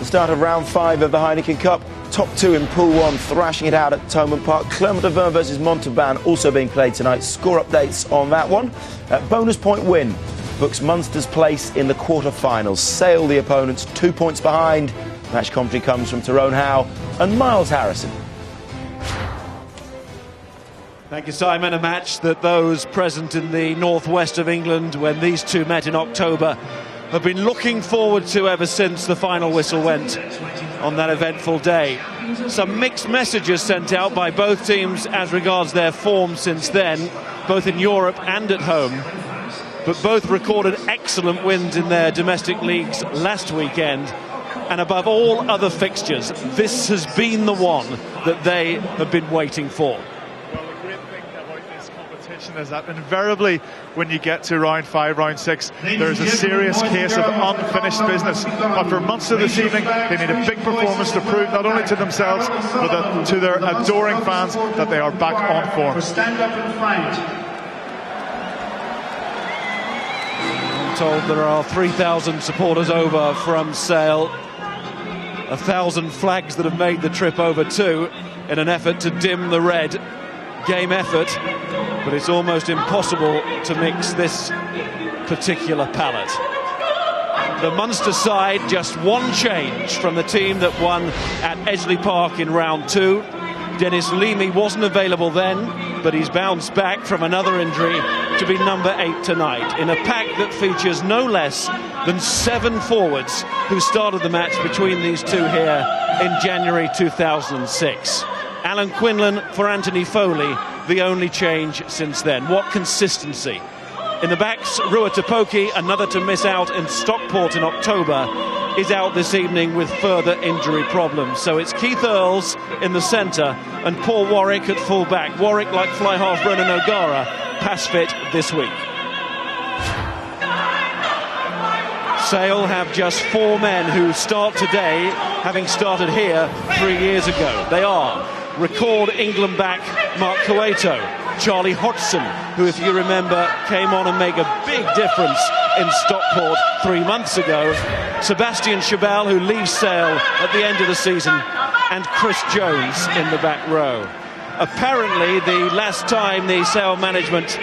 Start of round 5 of the Heineken Cup. Top 2 in Pool 1 thrashing it out at Thomond Park. Clermont-Ferrand versus Montauban also being played tonight. Score updates on that one. Bonus point win books Munster's place in the quarter-finals. Sale the opponents 2 points behind. Match commentary comes from Tyrone Howe and Miles Harrison. Thank you, Simon. A match that those present in the northwest of England when these two met in October have been looking forward to ever since the final whistle went on that eventful day. Some mixed messages sent out by both teams as regards their form since then, both in Europe and at home. But both recorded excellent wins in their domestic leagues last weekend. And above all other fixtures, this has been the one that they have been waiting for. Is that invariably when you get to round 5, round 6, there's a serious case of unfinished business. But for Munster this evening, they need a big performance to prove not only to themselves but to their adoring fans that they are back on form. Stand up in front. I'm told there are 3,000 supporters over from Sale, 1,000 flags that have made the trip over too, in an effort to dim the red game effort. But it's almost impossible to mix this particular palette. The Munster side, just one change from the team that won at Edgeley Park in round 2. Dennis Leamy wasn't available then, but he's bounced back from another injury to be number 8 tonight, in a pack that features no less than 7 forwards who started the match between these two here in January 2006. Alan Quinlan for Anthony Foley, the only change since then. What consistency. In the backs, Rua Tupoki, another to miss out in Stockport in October, is out this evening with further injury problems. So it's Keith Earls in the centre and Paul Warwick at full back. Warwick, like fly half Brennan O'Gara, pass fit this week. Sale have just 4 men who start today, having started here 3 years ago. They are record England back Mark Cueto, Charlie Hodgson, who, if you remember, came on and made a big difference in Stockport 3 months ago, Sebastian Chabal, who leaves Sale at the end of the season, and Chris Jones in the back row. Apparently, the last time the Sale management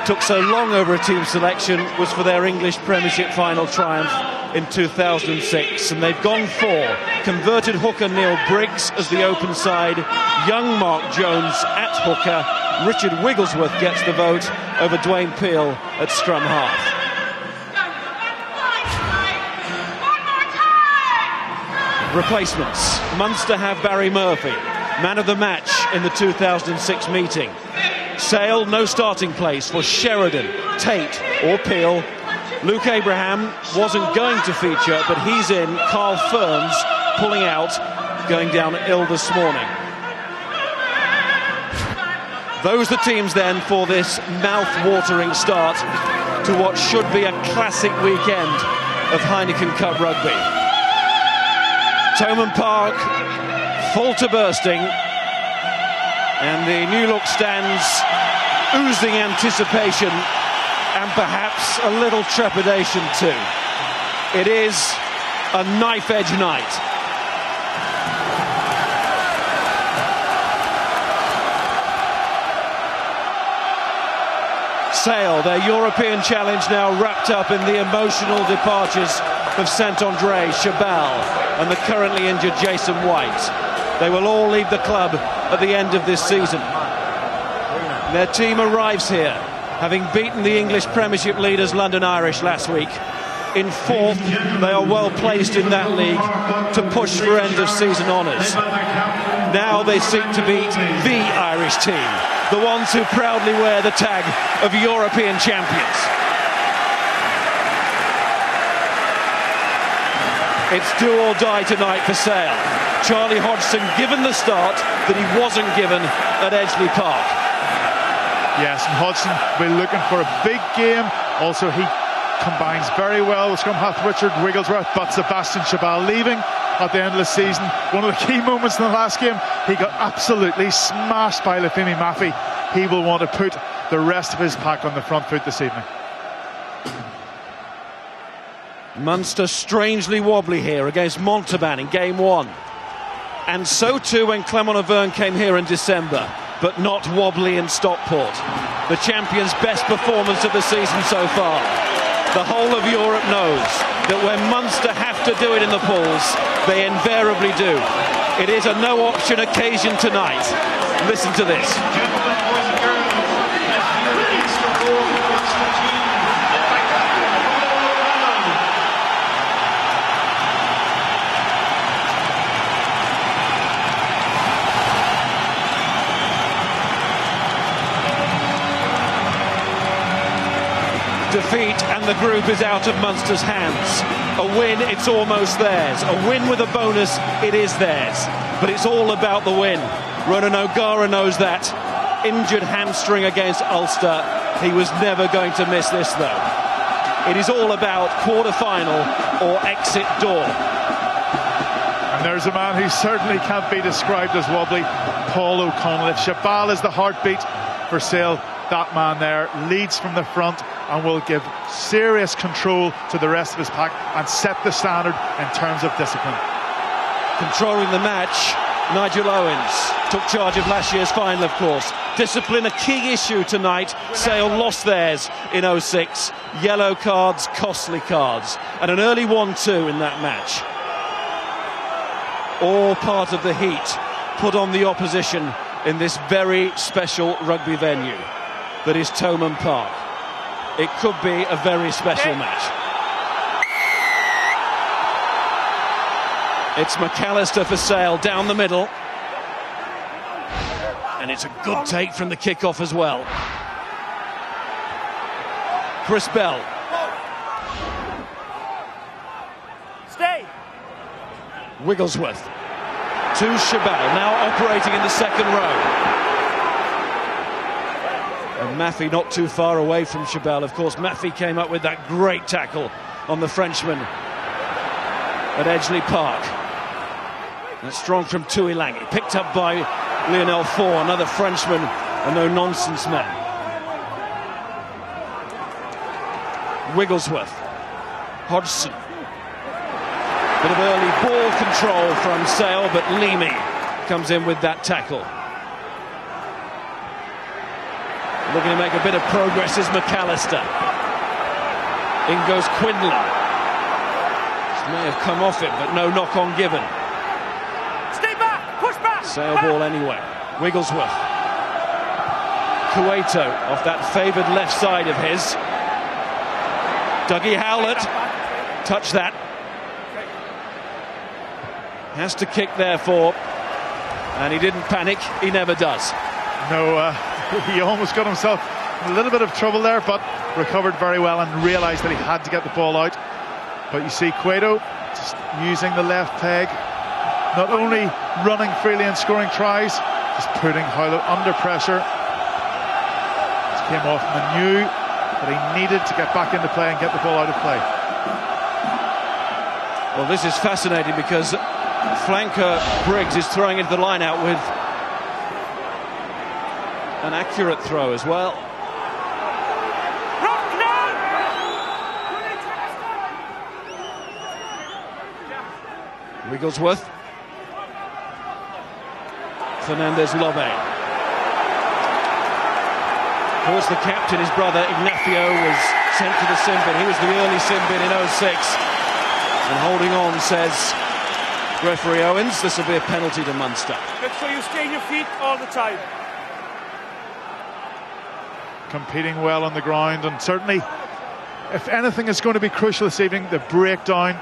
took so long over a team selection was for their English Premiership final triumph in 2006, and they've gone for converted hooker Neil Briggs as the open side, young Mark Jones at hooker, Richard Wigglesworth gets the vote over Dwayne Peel at scrum half. Replacements. Munster have Barry Murphy, man of the match in the 2006 meeting. Sale, no starting place for Sheridan, Tate or Peel. Luke Abraham wasn't going to feature, but he's in. Carl Ferns pulling out, going down ill this morning. Those are the teams then for this mouth-watering start to what should be a classic weekend of Heineken Cup rugby. Thomond Park, full to bursting, and the New Look stands oozing anticipation and perhaps a little trepidation too. It is a knife-edge night. Sale, their European challenge now wrapped up in the emotional departures of Saint-André, Chabal and the currently injured Jason White. They will all leave the club at the end of this season. Their team arrives here, having beaten the English Premiership leaders London Irish last week. In 4th, they are well placed in that league to push for end of season honours. Now they seek to beat the Irish team, the ones who proudly wear the tag of European champions. It's do or die tonight for Sale. Charlie Hodgson given the start that he wasn't given at Edgeley Park. Yes, and Hodgson will be looking for a big game. Also, he combines very well with scrum half Richard Wigglesworth, but Sebastian Chabal leaving at the end of the season. One of the key moments in the last game, he got absolutely smashed by Lafemi Maffei. He will want to put the rest of his pack on the front foot this evening. Munster strangely wobbly here against Montauban in game 1. And so too when Clermont-Auvergne came here in December, but not wobbly in Stockport. The champions' best performance of the season so far. The whole of Europe knows that when Munster have to do it in the pools, they invariably do. It is a no-option occasion tonight. Listen to this. Defeat and the group is out of Munster's hands. A win, it's almost theirs. A win with a bonus, it is theirs. But it's all about the win. Ronan O'Gara knows that. Injured hamstring against Ulster. He was never going to miss this though. It is all about quarter-final or exit door. And there's a man who certainly can't be described as wobbly, Paul O'Connell. If Chabal is the heartbeat for Sale, that man there leads from the front and will give serious control to the rest of his pack and set the standard in terms of discipline. Controlling the match, Nigel Owens took charge of last year's final, of course. Discipline, a key issue tonight. Sale lost theirs in 06. Yellow cards, costly cards. And an early 1-2 in that match. All part of the heat put on the opposition in this very special rugby venue that is Thomond Park. It could be a very special match. It's McAllister for Sale down the middle. And it's a good take from the kickoff as well. Chris Bell. Stay. Wigglesworth to Chabal, now operating in the second row. And Maffey not too far away from Chabal. Of course, Maffey came up with that great tackle on the Frenchman at Edgeley Park. That's strong from Tuilangi, picked up by Lionel Faure, another Frenchman, a no-nonsense man. Wigglesworth, Hodgson. Bit of early ball control from Sale, but Leamy comes in with that tackle. Looking to make a bit of progress is McAllister. In goes Quinlan. This may have come off it, but no knock-on given. Stay back, push back. Sale ball anyway. Wigglesworth. Cueto off that favoured left side of his. Dougie Howlett. Touch that. Has to kick therefore. And he didn't panic. He never does. No, he almost got himself in a little bit of trouble there, but recovered very well and realised that he had to get the ball out. But you see Cueto just using the left peg, not only running freely and scoring tries, just putting Howlett under pressure. Just came off and knew that he needed to get back into play and get the ball out of play. Well, this is fascinating because flanker Briggs is throwing into the line out with an accurate throw as well. Wigglesworth. Fernandez Lobe. Of course, the captain, his brother Ignacio, was sent to the sin bin. He was the early sin bin in 06. And holding on, says referee Owens, this will be a penalty to Munster. Make sure you stay on your feet all the time. Competing well on the ground, and certainly if anything is going to be crucial this evening, the breakdown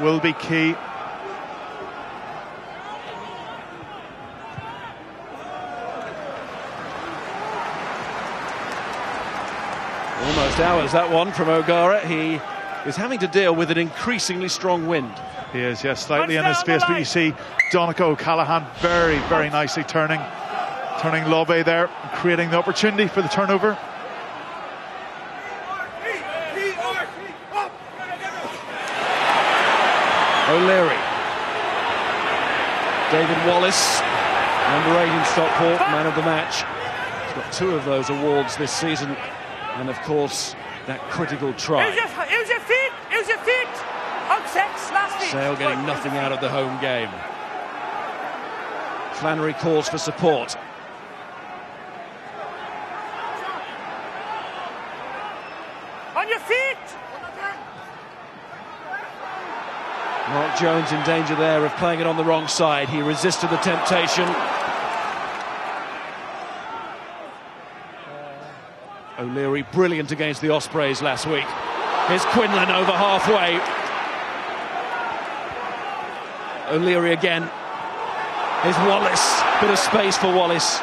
will be key. Almost ours, that one from O'Gara. He is having to deal with an increasingly strong wind. He is, yes, slightly in his space, but you see Donica O'Callaghan very, very nicely turning Lobe there, creating the opportunity for the turnover. O'Leary. David Wallace, number 8 in Stockport, man of the match. He's got 2 of those awards this season. And of course, that critical try. Use your feet! Use your feet! Hug sex, last feet. Sale getting nothing out of the home game. Flannery calls for support. On your feet! Mark Jones in danger there of playing it on the wrong side. He resisted the temptation. O'Leary brilliant against the Ospreys last week. Here's Quinlan over halfway. O'Leary again. Here's Wallace. Bit of space for Wallace.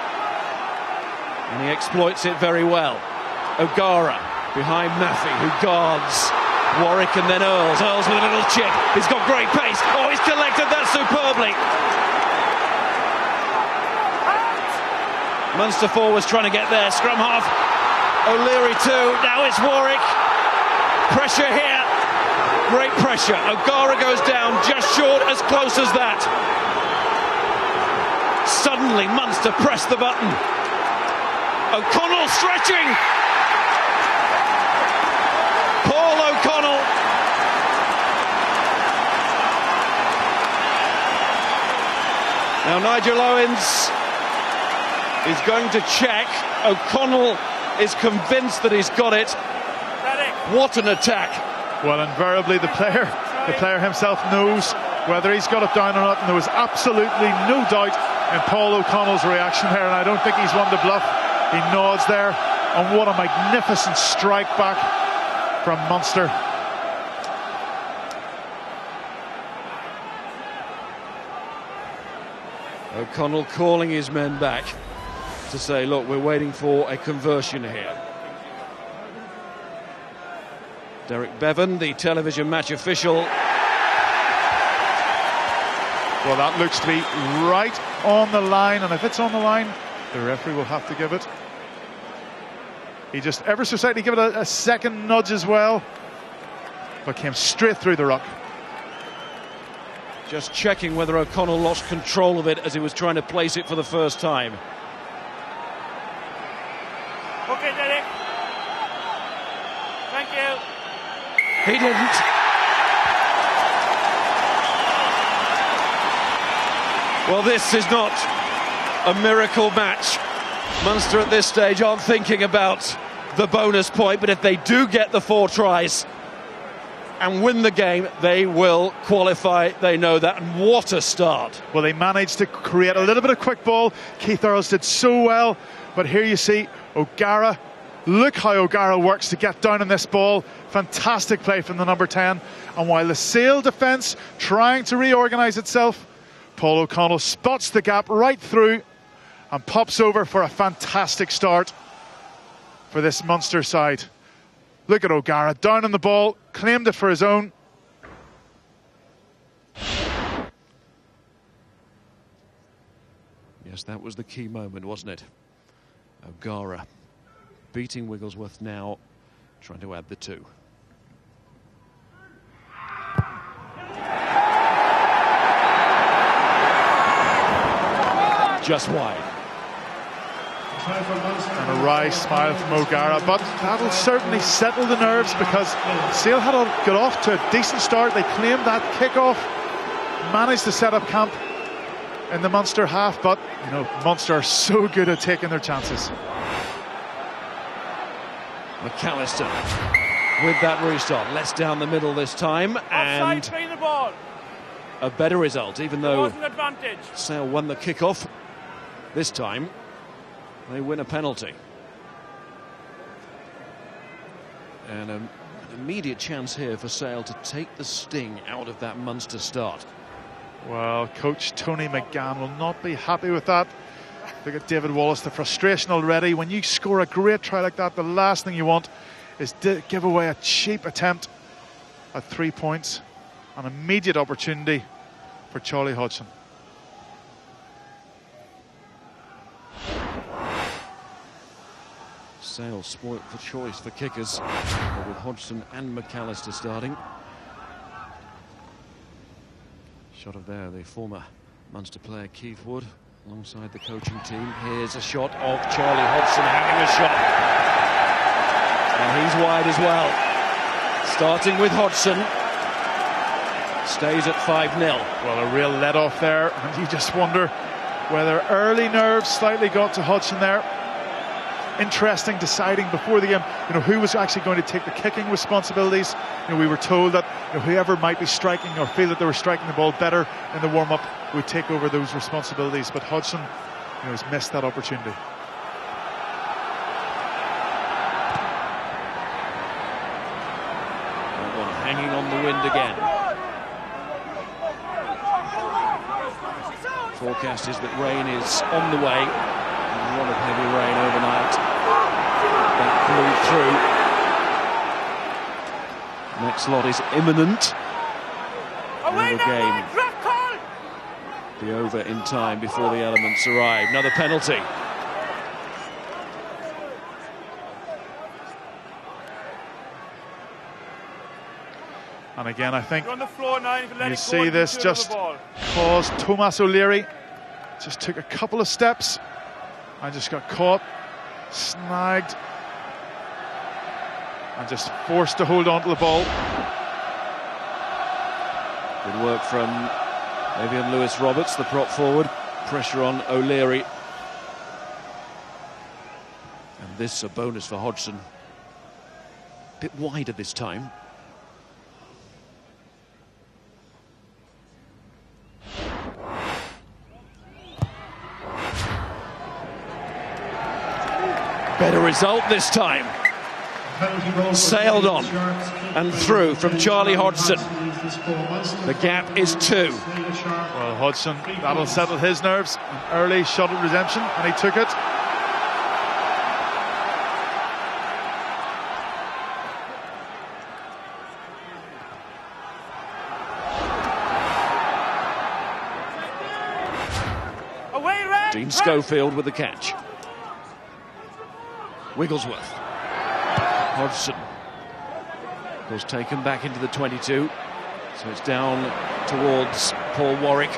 And he exploits it very well. O'Gara behind Maffey, who guards Warwick and then Earls. Earls with a little chip. He's got great pace. Oh, he's collected that superbly. Munster forwards trying to get there. Scrum half. O'Leary too. Now it's Warwick. Pressure here. Great pressure. O'Gara goes down just short, as close as that. Suddenly Munster pressed the button. O'Connell stretching. Paul O'Connell. Now Nigel Owens is going to check. O'Connell is convinced that he's got it. What an attack. Well, invariably the player himself knows whether he's got it down or not, and there was absolutely no doubt in Paul O'Connell's reaction here, and I don't think he's one to bluff. He nods there, and what a magnificent strike back from Munster. O'Connell calling his men back to say, look, we're waiting for a conversion here. Derek Bevan, the television match official. Well, that looks to be right on the line, and if it's on the line, the referee will have to give it. He just ever so slightly give it a second nudge as well, but came straight through the ruck. Just checking whether O'Connell lost control of it as he was trying to place it for the first time. Okay, Derek. Thank you. He didn't. Well, this is not a miracle match. Munster at this stage aren't thinking about the bonus point, but if they do get the 4 tries and win the game, they will qualify. They know that, and what a start. Well, they managed to create a little bit of quick ball. Keith Earls did so well, but here you see O'Gara. Look how O'Gara works to get down on this ball. Fantastic play from the number 10. And while the Sale defence trying to reorganise itself, Paul O'Connell spots the gap right through and pops over for a fantastic start for this Munster side. Look at O'Gara, down on the ball, claimed it for his own. Yes, that was the key moment, wasn't it? O'Gara beating Wigglesworth now, trying to add the 2. Just wide. And a wry smile from O'Gara, but that'll certainly settle the nerves, because Sale had got off to a decent start. They claimed that kick-off, managed to set up camp in the Munster half, but you know, Munster are so good at taking their chances. McAllister with that restart, less down the middle this time, and the ball. a better result, even though advantage. Sale won the kick-off. This time they win a penalty, and an immediate chance here for Sale to take the sting out of that Munster start. Well, coach Tony McGann will not be happy with that. Look at David Wallace, the frustration already. When you score a great try like that, the last thing you want is to give away a cheap attempt at 3 points. An immediate opportunity for Charlie Hodgson. Sale spoilt for choice for kickers, with Hodgson and McAllister starting. Shot of there, the former Munster player Keith Wood alongside the coaching team. Here's a shot of Charlie Hodgson having a shot. And he's wide as well. Starting with Hodgson. Stays at 5-0. Well, a real let-off there, and you just wonder whether early nerves slightly got to Hodgson there. Interesting deciding before the game, who was actually going to take the kicking responsibilities. We were told that whoever might be striking or feel that they were striking the ball better in the warm-up would take over those responsibilities. But Hodgson, has missed that opportunity. That one hanging on the wind again. Forecast is that rain is on the way. A lot of heavy rain overnight. That blew through. Next lot is imminent. And the game be over in time before the elements arrive. Another penalty. And again, I think you see this just cause Thomas O'Leary just took a couple of steps and just got caught, snagged, and just forced to hold on to the ball. Good work from Evian Lewis-Roberts, the prop forward. Pressure on O'Leary. And this a bonus for Hodgson. A bit wider this time. Better result this time. Sailed on and through from Charlie Hodgson. The gap is 2. Well, Hodgson, that'll settle his nerves. An early shot at redemption, and he took it. Dean Schofield with the catch. Wigglesworth. Hodgson was taken back into the 22, so it's down towards Paul Warwick.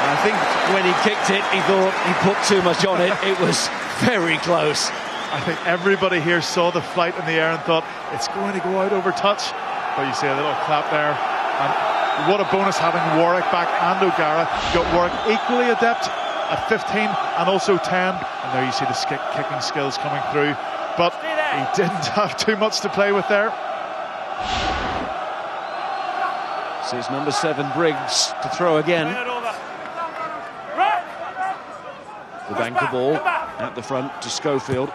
I think when he kicked it, he thought he put too much on it. It was very close. I think everybody here saw the flight in the air and thought it's going to go out over touch. But you see a little clap there. And what a bonus having Warwick back and O'Gara. You got Warwick equally adept at 15 and also 10, and there you see the kicking skills coming through, but he didn't have too much to play with there. This is number 7 Briggs to throw again. The banker ball at the front to Schofield.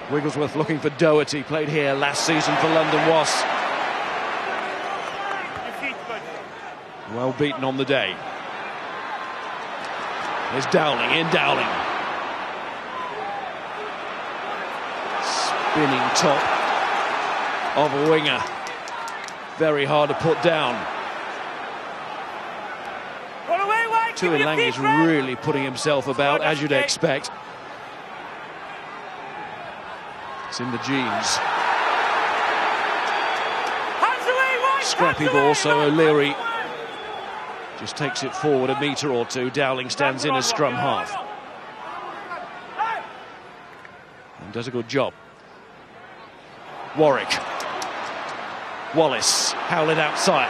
Wigglesworth looking for Doherty, played here last season for London Wasps. Well beaten on the day. There's Dowling, in Dowling. Spinning top of a winger. Very hard to put down. Tuilang is really putting himself about, as you'd expect. It's in the genes. Scrappy ball, so O'Leary just takes it forward a metre or two. Dowling stands in as scrum half and does a good job. Warwick. Wallace, Howlett outside.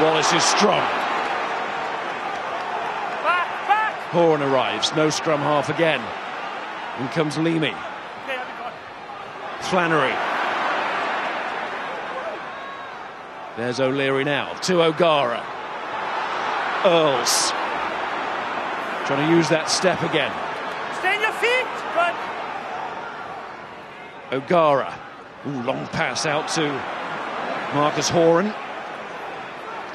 Wallace is strong. Horan arrives, no scrum half again. In comes Leamy. Flannery. There's O'Leary now, to O'Gara. Earls. Trying to use that step again. Stay on your feet, good. O'Gara. Ooh, long pass out to Marcus Horan,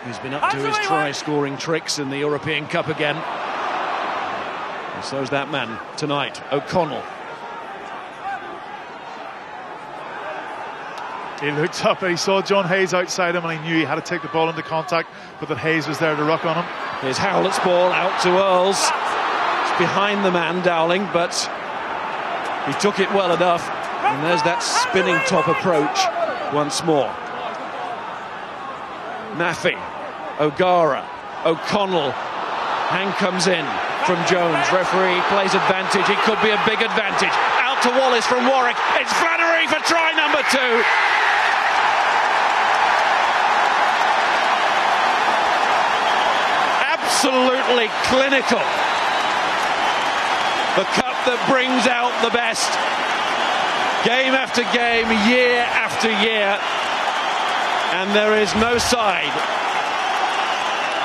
who's been up to his try-scoring tricks in the European Cup again. And so's that man tonight, O'Connell. He looked up and he saw John Hayes outside him, and he knew he had to take the ball into contact, but that Hayes was there to ruck on him. Here's Howlett's ball out to Earls. It's behind the man, Dowling, but he took it well enough. And there's that spinning top approach once more. Maffey, O'Gara, O'Connell. Hang comes in. from Jones. Referee plays advantage. It could be a big advantage. Out to Wallace from Warwick. It's Flannery for try number 2. Absolutely clinical. The cup that brings out the best. Game after game, year after year. And there is no side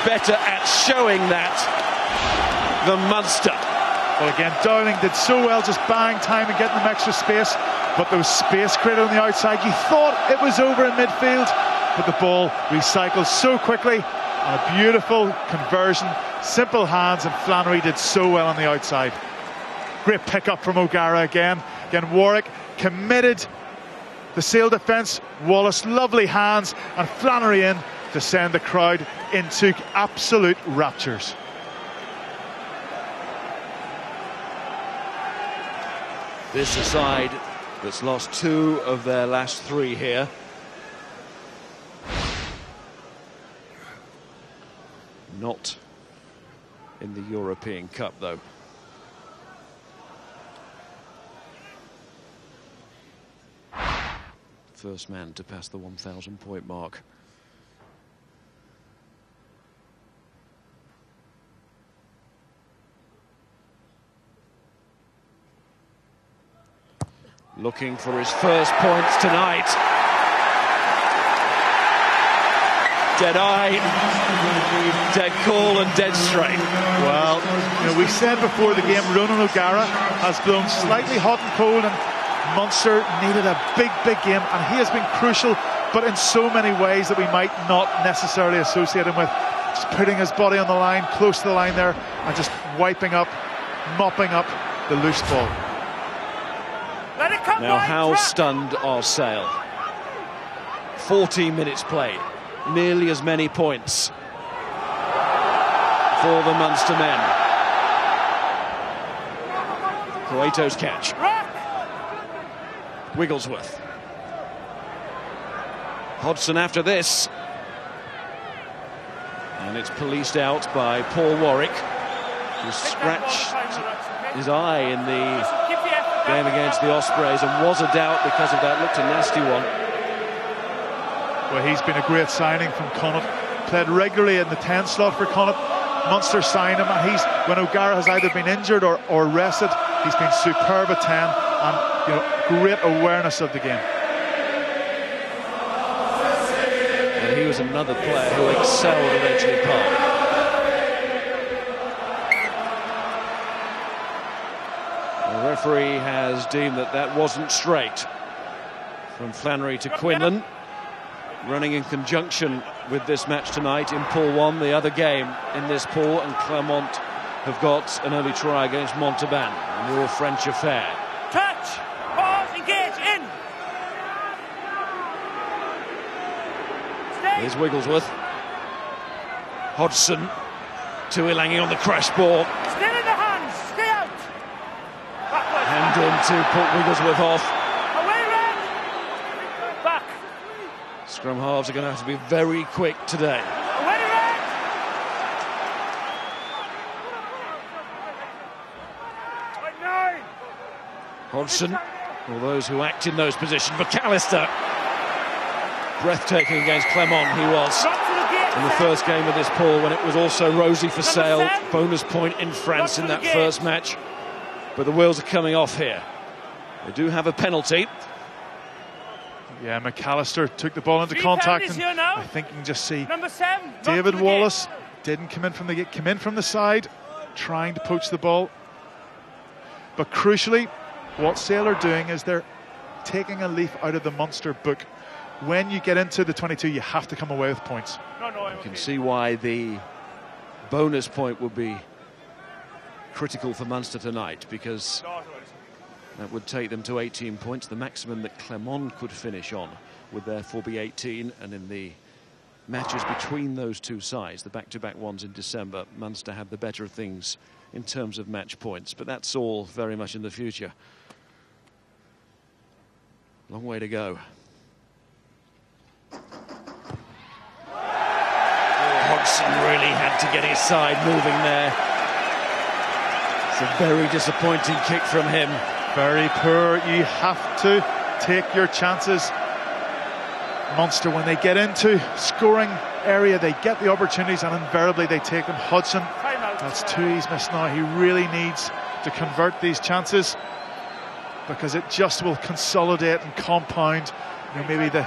better at showing that than Munster. Well, again, Dowling did so well just buying time and getting them extra space, but those space created on the outside, you thought it was over in midfield, but the ball recycles so quickly. And a beautiful conversion, simple hands, and Flannery did so well on the outside. Great pick-up from O'Gara again. Again, Warwick committed the Sale defence. Wallace, lovely hands, and Flannery in to send the crowd into absolute raptures. This a side that's lost 2 of their last 3 here. Not in the European Cup, though. First man to pass the 1,000 point mark. Looking for his first points tonight. Dead eye, dead cool and dead straight. Well, you know, we said before the game, Ronan O'Gara has blown slightly hot and cold, and Munster needed a big game, and he has been crucial, but in so many ways that we might not necessarily associate him with. Just putting his body on the line, close to the line there, and just wiping up, mopping up the loose ball. Now, how stunned are Sale? 14 minutes played, nearly as many points for the Munster men. Cueto's catch. Wigglesworth. Hodgson after this. And it's policed out by Paul Warwick, who scratched his eye in the game against the Ospreys and was a doubt because of that. Looked a nasty one. Well, he's been a great signing from Connacht. Played regularly in the 10 slot for Connacht. Munster signed him, and when O'Gara has either been injured or rested, he's been superb at 10, and great awareness of the game. And he was another player who excelled at Edgeley Park. The referee has deemed that wasn't straight. From Flannery to Quinlan, running in conjunction with this match tonight in Pool 1, the other game in this pool, and Clermont have got an early try against Montauban, a real French affair. Touch, pause, engage, in. Stay. Here's Wigglesworth. Hodgson to Ilangi on the crash ball. Still in the hands, stay out. Backward. Hand in to put Wigglesworth off. Away, Red. Back. Scrum halves are going to have to be very quick today. Away, Red. Hodgson, all those who act in those positions. McAllister, breathtaking against Clermont he was in the first game of this pool, when it was also rosy for Sale. Bonus point in France in that first match. But the wheels are coming off here. They do have a penalty. Yeah, McAllister took the ball into contact, and I think you can just see David Wallace didn't come in from the side, trying to poach the ball. But crucially, what Sale are doing is they're taking a leaf out of the Munster book. When you get into the 22, you have to come away with points. You can see why the bonus point would be critical for Munster tonight, because that would take them to 18 points. The maximum that Clermont could finish on would therefore be 18, and in the matches between those two sides, the back-to-back ones in December, Munster had the better of things in terms of match points, but that's all very much in the future. Long way to go. Hodgson really had to get his side moving there. It's a very disappointing kick from him. Very poor. You have to take your chances. Munster, when they get into scoring area, they get the opportunities and invariably they take them. Hodgson, that's two he's missed now. He really needs to convert these chances because it just will consolidate and compound, you know, maybe the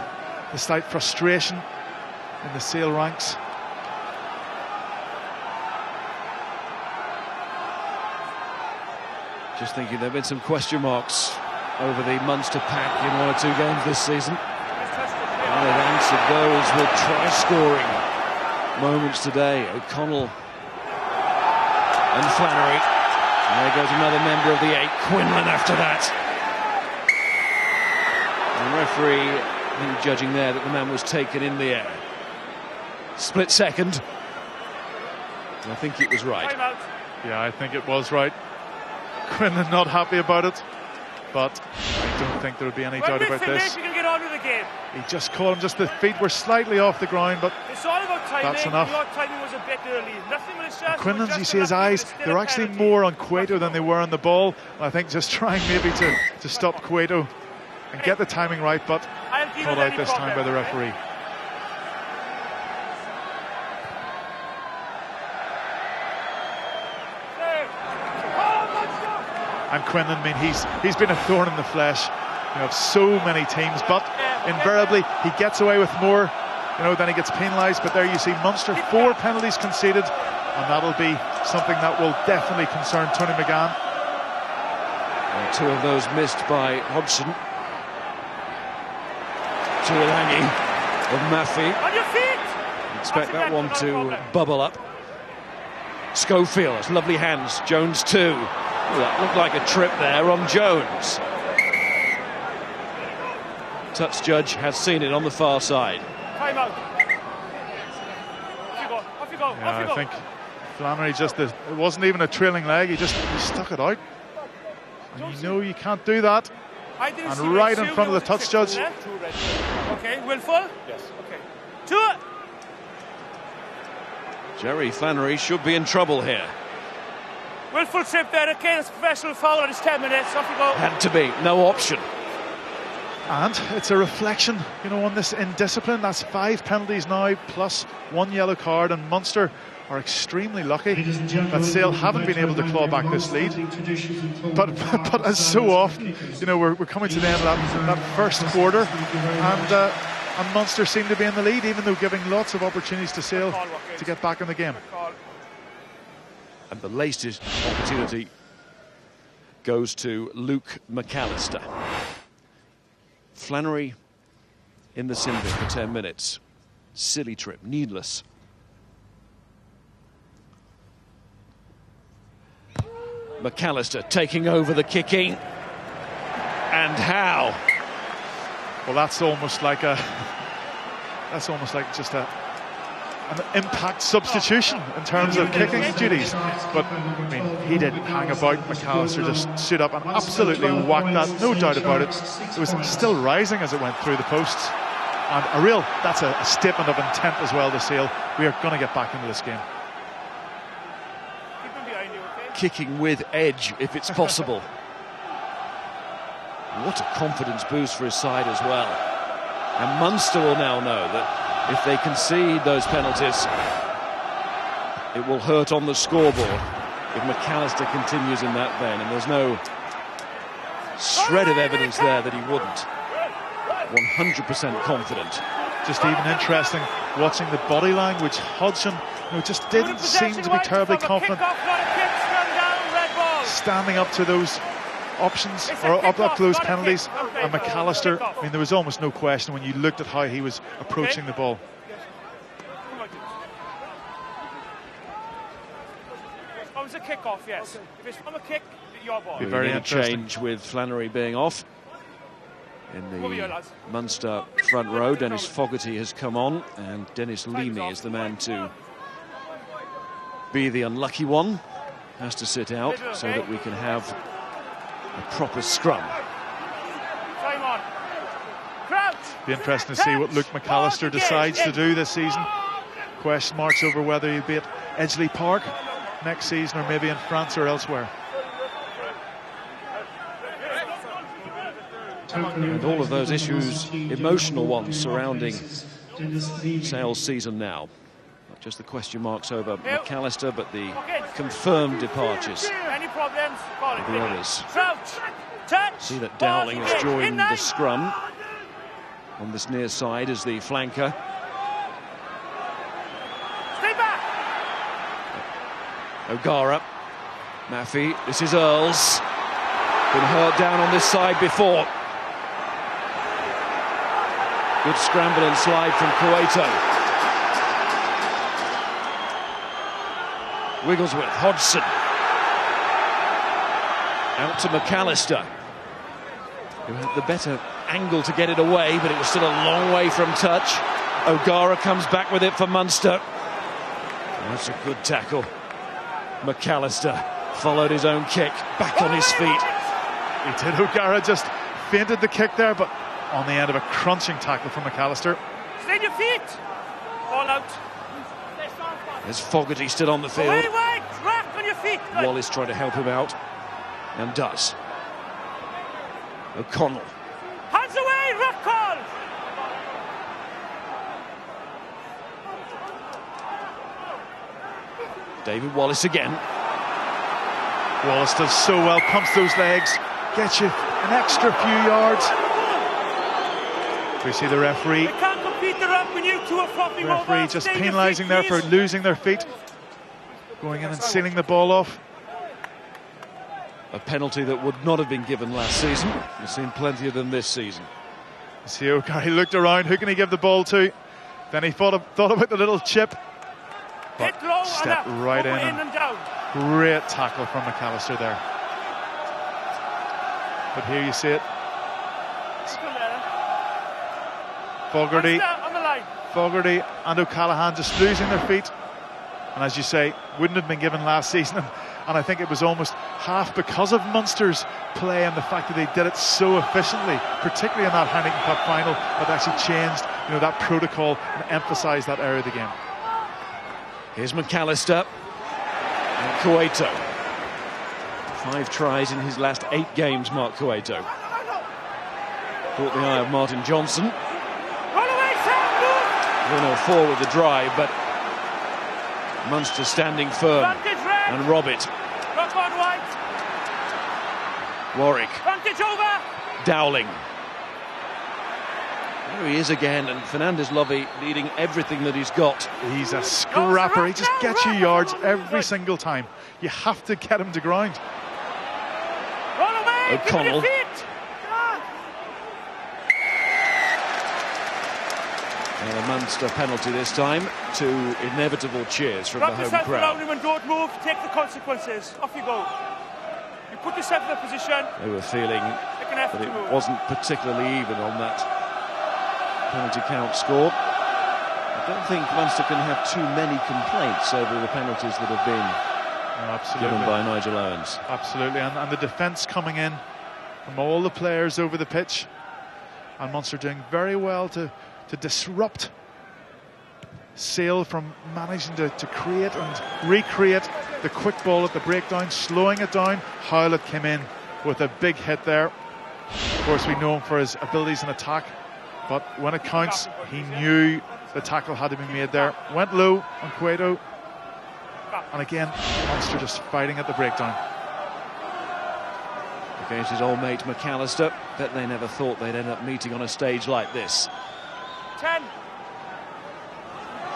slight frustration in the Sale ranks. Just thinking there have been some question marks over the Munster pack in one or two games this season. And they've answered those with try scoring moments today. O'Connell and Flannery. And there goes another member of the 8, Quinlan, after that. The referee, I think, judging there that the man was taken in the air. Split second. And I think it was right. Yeah, I think it was right. Quinlan not happy about it, but I don't think there would be any doubt about this. You can get on with the game. He just caught him, just the feet were slightly off the ground, but it's all about timing. that's enough. Your timing was a bit early. Nothing with his shots. Quinlan's, you see his eyes, they're actually more on Cueto than they were on the ball. I think just trying maybe to stop Cueto and get the timing right, but called out this time by the referee. And Quinlan, I mean, he's been a thorn in the flesh, you know, of so many teams, but invariably he gets away with more, you know, than he gets penalised. But there you see Munster, 4 penalties conceded, and that'll be something that will definitely concern Tony McGann. And 2 of those missed by Hodgson. Tuolangi of Maffei. On your feet! Expect that one to bubble up. Schofield has lovely hands. Jones too. Oh, that looked like a trip there on Jones. Touch judge has seen it on the far side. Time out. Off you go. Off you go. Yeah, off you go. I think Flannery just, it wasn't even a trailing leg, he stuck it out. And you know you can't do that. And right in front of the touch judge. Okay, willful? Yes. Okay. 2. Jerry Flannery should be in trouble here. Willful trip there, okay, it's a professional foul and it's 10 minutes, off you go. Had to be, no option. And it's a reflection, you know, on this indiscipline. That's 5 penalties now, plus 1 yellow card, and Munster are extremely lucky that Sale haven't been able to claw back this lead. But as so often, you know, we're coming to the end of that first quarter, and Munster seem to be in the lead, even though giving lots of opportunities to Sale to get back in the game. And the latest opportunity goes to Luke McAllister. Flannery in the sin bin for 10 minutes. Silly trip, needless. McAllister taking over the kicking. And how? Well, that's almost like just an impact substitution in terms of kicking duties. But I mean, he didn't hang about. McAllister just stood up and absolutely whacked that, no doubt about it. It was still rising as it went through the posts. And that's a statement of intent as well to Sale. We are going to get back into this game. Kicking with edge, if it's possible. What a confidence boost for his side as well. And Munster will now know that if they concede those penalties, it will hurt on the scoreboard if McAllister continues in that vein. And there's no shred of evidence there that he wouldn't. 100% confident. Just even interesting watching the body language. Hodgson, you know, just didn't seem to be terribly confident standing up to those options, or up to those penalties. And McAllister, I mean, there was almost no question when you looked at how he was approaching the ball. Oh, it was a kick off, yes. If it's from a kick, your ball. Be very interesting. Change with Flannery being off in the Munster front row. Dennis Fogarty has come on, and Dennis Leamy is the man to be the unlucky one. Has to sit out so that we can have a proper scrum. Be interesting to see what Luke McAllister decides to do this season. Question marks over whether he'll be at Edgeley Park next season or maybe in France or elsewhere. And all of those issues, emotional ones, surrounding Sale's season now. Not just the question marks over McAllister, but the confirmed departures of the others. See that Dowling has joined the scrum on this near side as the flanker. O'Gara, Maffey, this is Earls. Been hurt down on this side before. Good scramble and slide from Cueto. Wigglesworth, Hodgson. Out to McAllister, who had the better angle to get it away, but it was still a long way from touch. O'Gara comes back with it for Munster. That's a good tackle. McAllister followed his own kick, back on his feet. He did. O'Gara just feinted the kick there, but on the end of a crunching tackle from McAllister. Stay on your feet. All out. There's Fogarty still on the field. Away, wide. Rack on your feet. Good. Wallace trying to help him out, and does. O'Connell. Hands away, rock call. David Wallace again. Wallace does so well, pumps those legs, gets you an extra few yards. We see the referee. They can't compete the run when you two are flopping over. Referee just Stay penalising there for losing their feet. Going in and sealing the ball off. A penalty that would not have been given last season. We've seen plenty of them this season. See O'Gara, he looked around, who can he give the ball to? Then he thought about the little chip. But stepped right in and down. Great tackle from McAllister there. But here you see it. Fogarty and O'Callaghan just losing their feet. And as you say, wouldn't have been given last season. And I think it was almost half because of Munster's play and the fact that they did it so efficiently, particularly in that Heineken Cup final, that actually changed, that protocol and emphasised that area of the game. Here's McAllister and Cueto. 5 tries in his last 8 games, Mark Cueto. Caught the eye of Martin Johnson. 1-4 with the drive, but Munster standing firm and rob it. Warwick. Dowling. There he is again, and Fernandez Lovey needing everything that he's got. He's a scrapper. He just gets you yards every single time. You have to get him to ground. O'Connell. And a Munster penalty this time, to inevitable cheers from the home crowd. Around him and don't move, take the consequences. Off you go. You put yourself in a position. They were feeling that it wasn't particularly even on that penalty count score. I don't think Munster can have too many complaints over the penalties that have been given by Nigel Owens. Absolutely, and the defence coming in from all the players over the pitch, and Munster doing very well to disrupt Sale from managing to create and recreate the quick ball at the breakdown, slowing it down. Howlett came in with a big hit there. Of course, we know him for his abilities in attack, but when it counts, he knew the tackle had to be made there. Went low on Cueto, and again, Munster just fighting at the breakdown. Against his old mate McAllister, bet they never thought they'd end up meeting on a stage like this. 10.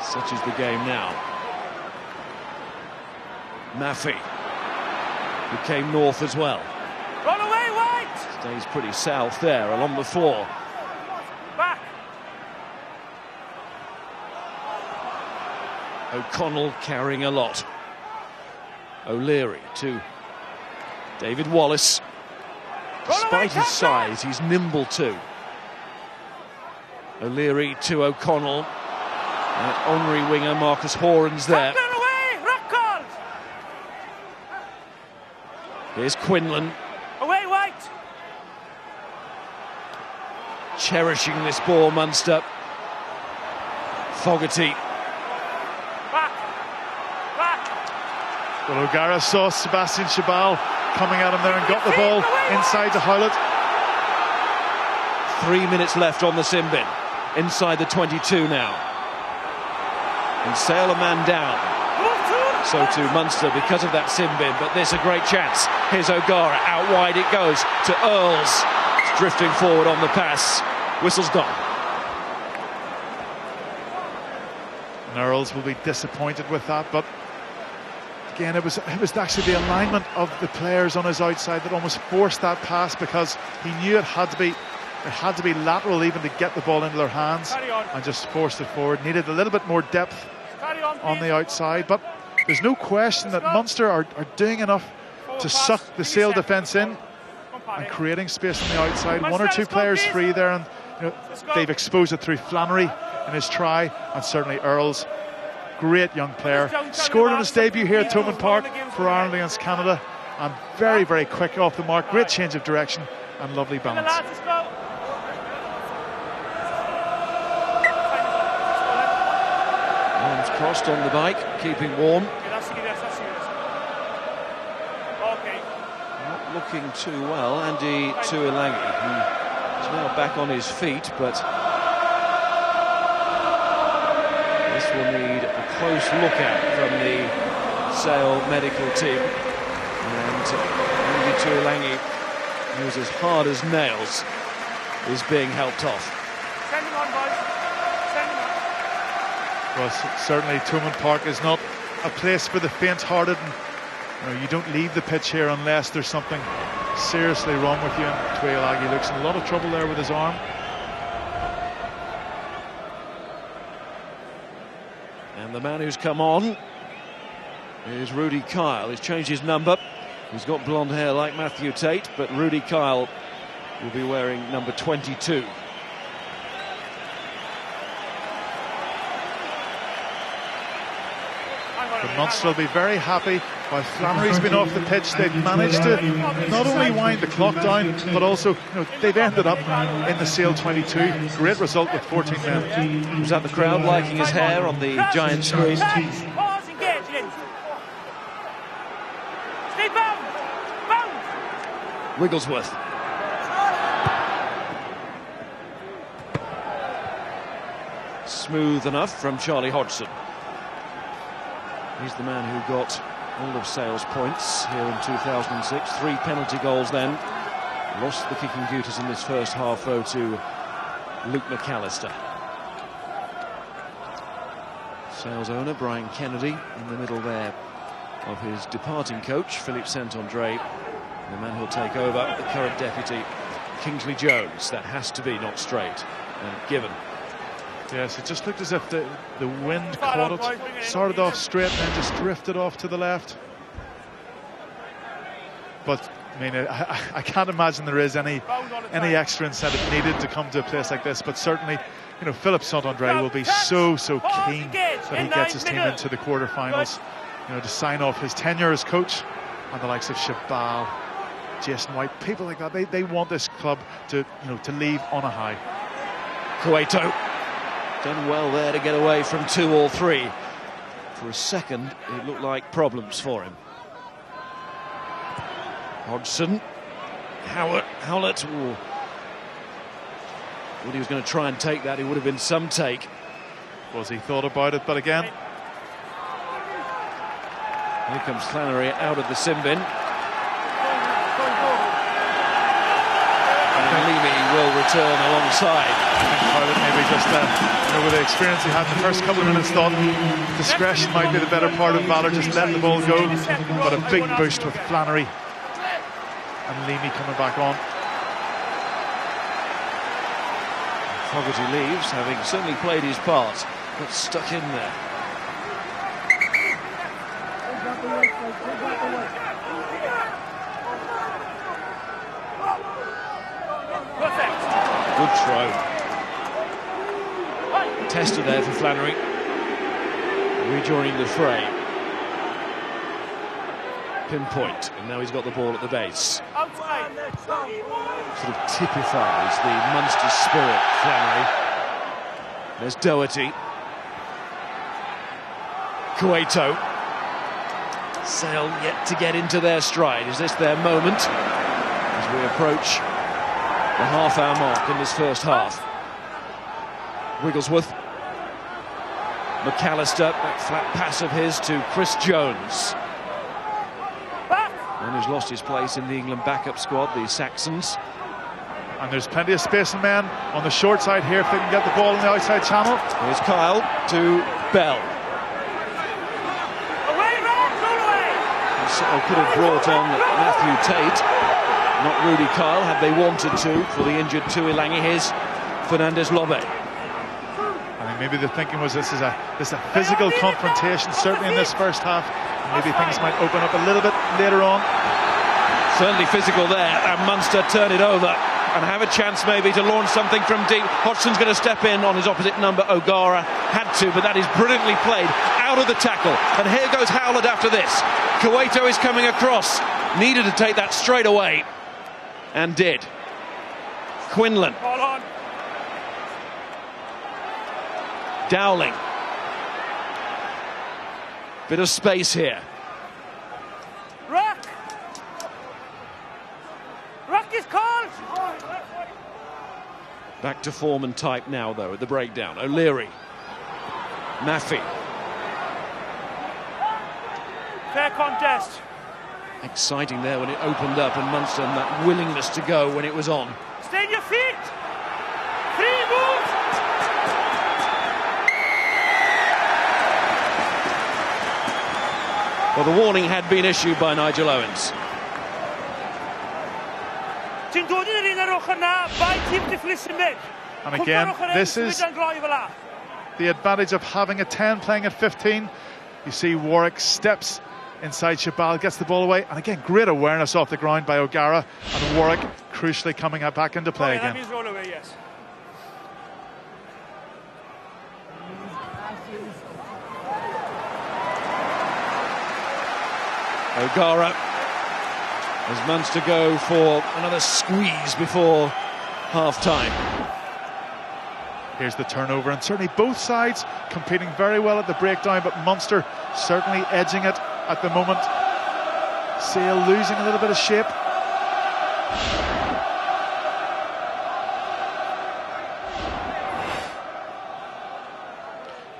Such is the game now. Maffey, who came north as well. Run away, White! Stays pretty south there, along the floor. Back. O'Connell carrying a lot. O'Leary to David Wallace. Despite his size, he's nimble too. O'Leary to O'Connell. That honorary winger Marcus Horan's there. Away, rock call. Here's Quinlan. Away, White. Cherishing this ball, Munster. Fogarty. Back. Well, O'Gara saw Sebastian Chabal coming at him there and got the ball inside to Howlett. 3 minutes left on the sin bin. Inside the 22 now. And Sale a man down. So to Munster because of that sin bin, but there's a great chance. Here's O'Gara, out wide it goes to Earls. It's drifting forward on the pass. Whistle's gone. And Earls will be disappointed with that, but again, it was actually the alignment of the players on his outside that almost forced that pass, because he knew it had to be lateral even to get the ball into their hands, and just forced it forward. Needed a little bit more depth on the outside, but there's no question that Munster are doing enough to suck the Sale defence in and creating space on the outside. One or two players free there, and they've exposed it through Flannery in his try, and certainly Earls. Great young player, scored in his debut here at Thomond Park for Ireland against Canada, and very, very quick off the mark. Great change of direction and lovely balance. Arms crossed on the bike, keeping warm. Not looking too well, Andy Tuilagi, who is now back on his feet, but this will need a close look at from the Sale medical team. And Andy Tuilagi, who's as hard as nails, is being helped off. Send him on, boys. Send him on. Well, certainly Thomond Park is not a place for the faint-hearted, and you don't leave the pitch here unless there's something seriously wrong with you. And Tuilagi looks in a lot of trouble there with his arm. And the man who's come on is Rudy Kyle. He's changed his number. He's got blonde hair like Matthew Tate, but Rudy Kyle will be wearing number 22. But Munster will be very happy. While Flannery's been off the pitch, they've managed to not only wind the clock down, but also they've ended up in the Sale 22. Great result with 14 men. Was that the crowd liking his hair on the giant screen? Pause, engage in. Stay bound. Bound. Wigglesworth. Smooth enough from Charlie Hodgson. He's the man who got all of Sale's points here in 2006. 3 penalty goals then. Lost the kicking duties in this first half, though, to Luke McAllister. Sale's owner, Brian Kennedy, in the middle there of his departing coach, Philippe Saint-André. The man who'll take over, the current deputy, Kingsley Jones. That has to be not straight and given. Yes, it just looked as if the wind caught it. Started off straight and then just drifted off to the left. But I mean, I can't imagine there is any extra incentive needed to come to a place like this. But certainly, Philippe Saint-André will be so keen that he gets his team into the quarterfinals. To sign off his tenure as coach, and the likes of Chabal, Jason White, people like that. They want this club to leave on a high. Cueto. Done well there to get away from 2 or 3. For a second, it looked like problems for him. Hodgson. Howlett. Ooh. Well, he was going to try and take that. It would have been some take. Was he thought about it? But again, here comes Flannery out of the sin bin. And Leamy will return alongside. Maybe just with the experience he had in the first couple of minutes, thought discretion might be the better part of valor, just let the ball go. But a big boost with Flannery and Leamy coming back on. Fogarty leaves, having certainly played his part, but stuck in there. Good throw. Tester there for Flannery. Rejoining the fray. Pinpoint, and now he's got the ball at the base. Sort of typifies the Munster spirit, Flannery. There's Doherty. Cueto. Sale yet to get into their stride. Is this their moment? As we approach the half-hour mark in this first half. Wigglesworth. McAllister, that flat pass of his to Chris Jones. And who's lost his place in the England backup squad, the Saxons. And there's plenty of space in men on the short side here if they can get the ball in the outside channel. Here's Kyle to Bell. So could have brought on Matthew Tate, not Rudy Kyle, had they wanted to, for the injured Tuilangi. Here's Fernandez Lobe. I mean, maybe the thinking was this is a physical confrontation, certainly in this first half. Maybe things might open up a little bit later on. Certainly physical there, and Munster turn it over and have a chance maybe to launch something from deep. Hodgson's going to step in on his opposite number. O'Gara had to, but that is brilliantly played out of the tackle. And here goes Howland after this. Cueto is coming across. Needed to take that straight away. And did. Quinlan. Hold on. Dowling. Bit of space here. Rock! Rock is called! Back to form and type now, though, at the breakdown. O'Leary. Maffey. Fair contest. Exciting there when it opened up, and Munster and that willingness to go when it was on. Stay on your feet! 3 moves! Well, the warning had been issued by Nigel Owens. And again, this is the advantage of having a 10 playing at 15. You see Warwick steps inside Shabal, gets the ball away, and again, great awareness off the ground by O'Gara, and Warwick crucially coming back into play again. That means roll away, yes. O'Gara, as Munster go for another squeeze before half-time. Here's the turnover, and certainly both sides competing very well at the breakdown, but Munster certainly edging it at the moment. Sale losing a little bit of shape.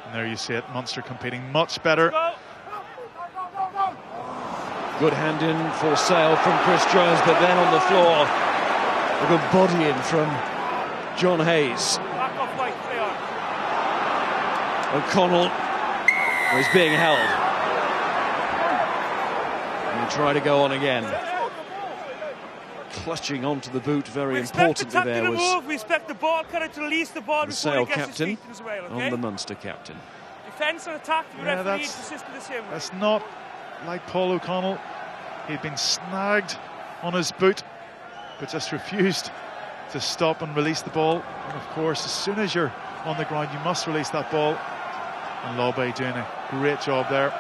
And there you see it, Munster competing much better. Good hand in for Sale from Chris Jones, but then on the floor, a good body in from John Hayes. O'Connell is being held. And he tried to go on again. Clutching onto the boot very importantly there was we expect the ball carrier to release the ball the before Sale he gets captain his feet as well, okay? on the Munster captain. Defence and attack, the referee insisted the same way. That's not like Paul O'Connell. He'd been snagged on his boot, but just refused to stop and release the ball. And of course, as soon as you're on the ground, you must release that ball. And Lobe doing a great job there.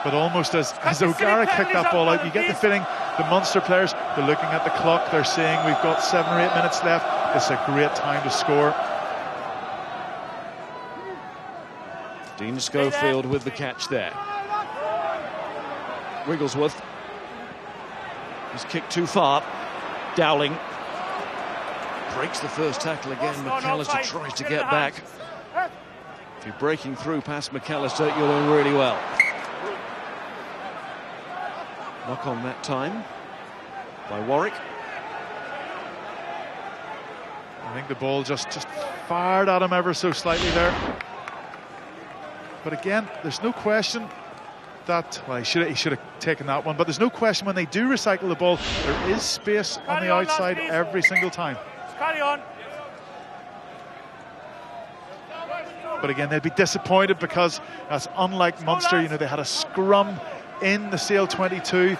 But almost as O'Gara kicked that ball out, you get the feeling the Munster players, they're looking at the clock, they're saying we've got 7 or 8 minutes left. It's a great time to score. Dean Schofield with the catch there. Wigglesworth. He's kicked too far. Dowling breaks the first tackle again. McAllister tries to get back. If you're breaking through past McAllister, you're doing really well. Knock on that time by Warwick. I think the ball just fired at him ever so slightly there. But again, there's no question that, well, he should have taken that one, but there's no question when they do recycle the ball, there is space on the outside every single time. Carry on. But again, they'll be disappointed because that's unlike Munster. You know, they had a scrum in the Sale 22.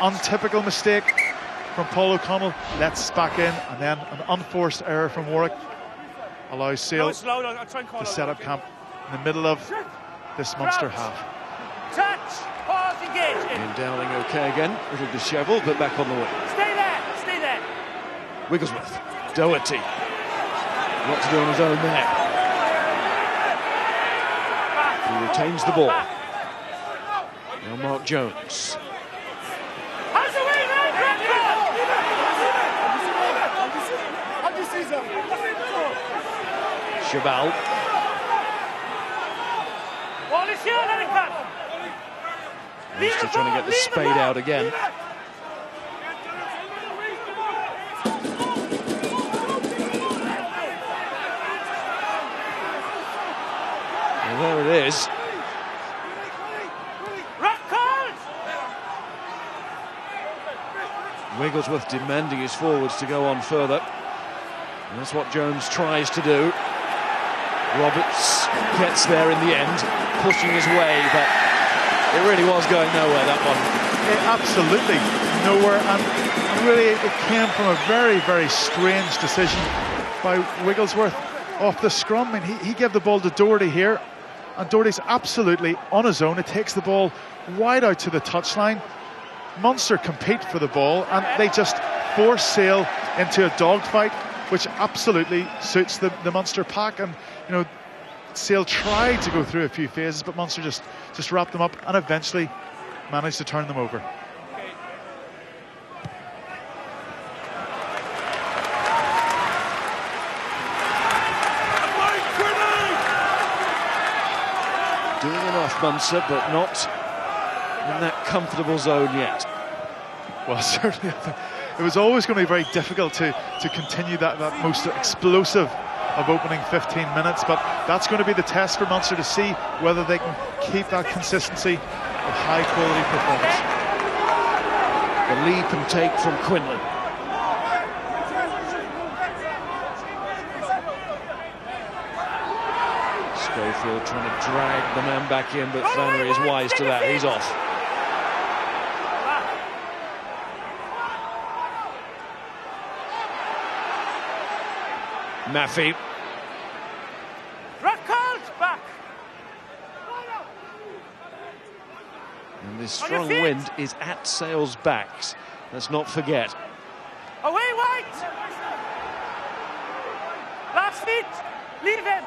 Untypical mistake from Paul O'Connell. Lets back in, and then an unforced error from Warwick allows Sale to set up camp in the middle of this Munster half. Touch, pause, engage. And Dowling okay again, a little dishevelled, but back on the wing. Stay there, stay there. Wigglesworth, Doherty, what to do on his own there. He retains the ball. Now Now Mark Jones. Chabal. Munster trying to get the spade out again. Well, there it is. Wigglesworth demanding his forwards to go on further. And that's what Jones tries to do. Roberts gets there in the end, pushing his way, but it really was going nowhere, that one. Absolutely nowhere, and really it came from a very, very strange decision by Wigglesworth off the scrum. I mean, he gave the ball to Doherty here, and Doherty's absolutely on his own. It takes the ball wide out to the touchline. Munster compete for the ball, and they just force Sale into a dogfight, which absolutely suits the Munster pack. And you know, Sale tried to go through a few phases, but Munster just wrapped them up and eventually managed to turn them over. Doing enough, Munster, but not in that comfortable zone yet. Well, certainly it was always going to be very difficult to continue that most explosive of opening 15 minutes, but that's going to be the test for Munster, to see whether they can keep that consistency of high quality performance. The leap and take from Quinlan. Schofield trying to drag the man back in, but Flannery is wise to that. He's off. Maffey. Back. And this strong wind is at Sale's backs. Let's not forget. Away, White. Last feet. Leave him.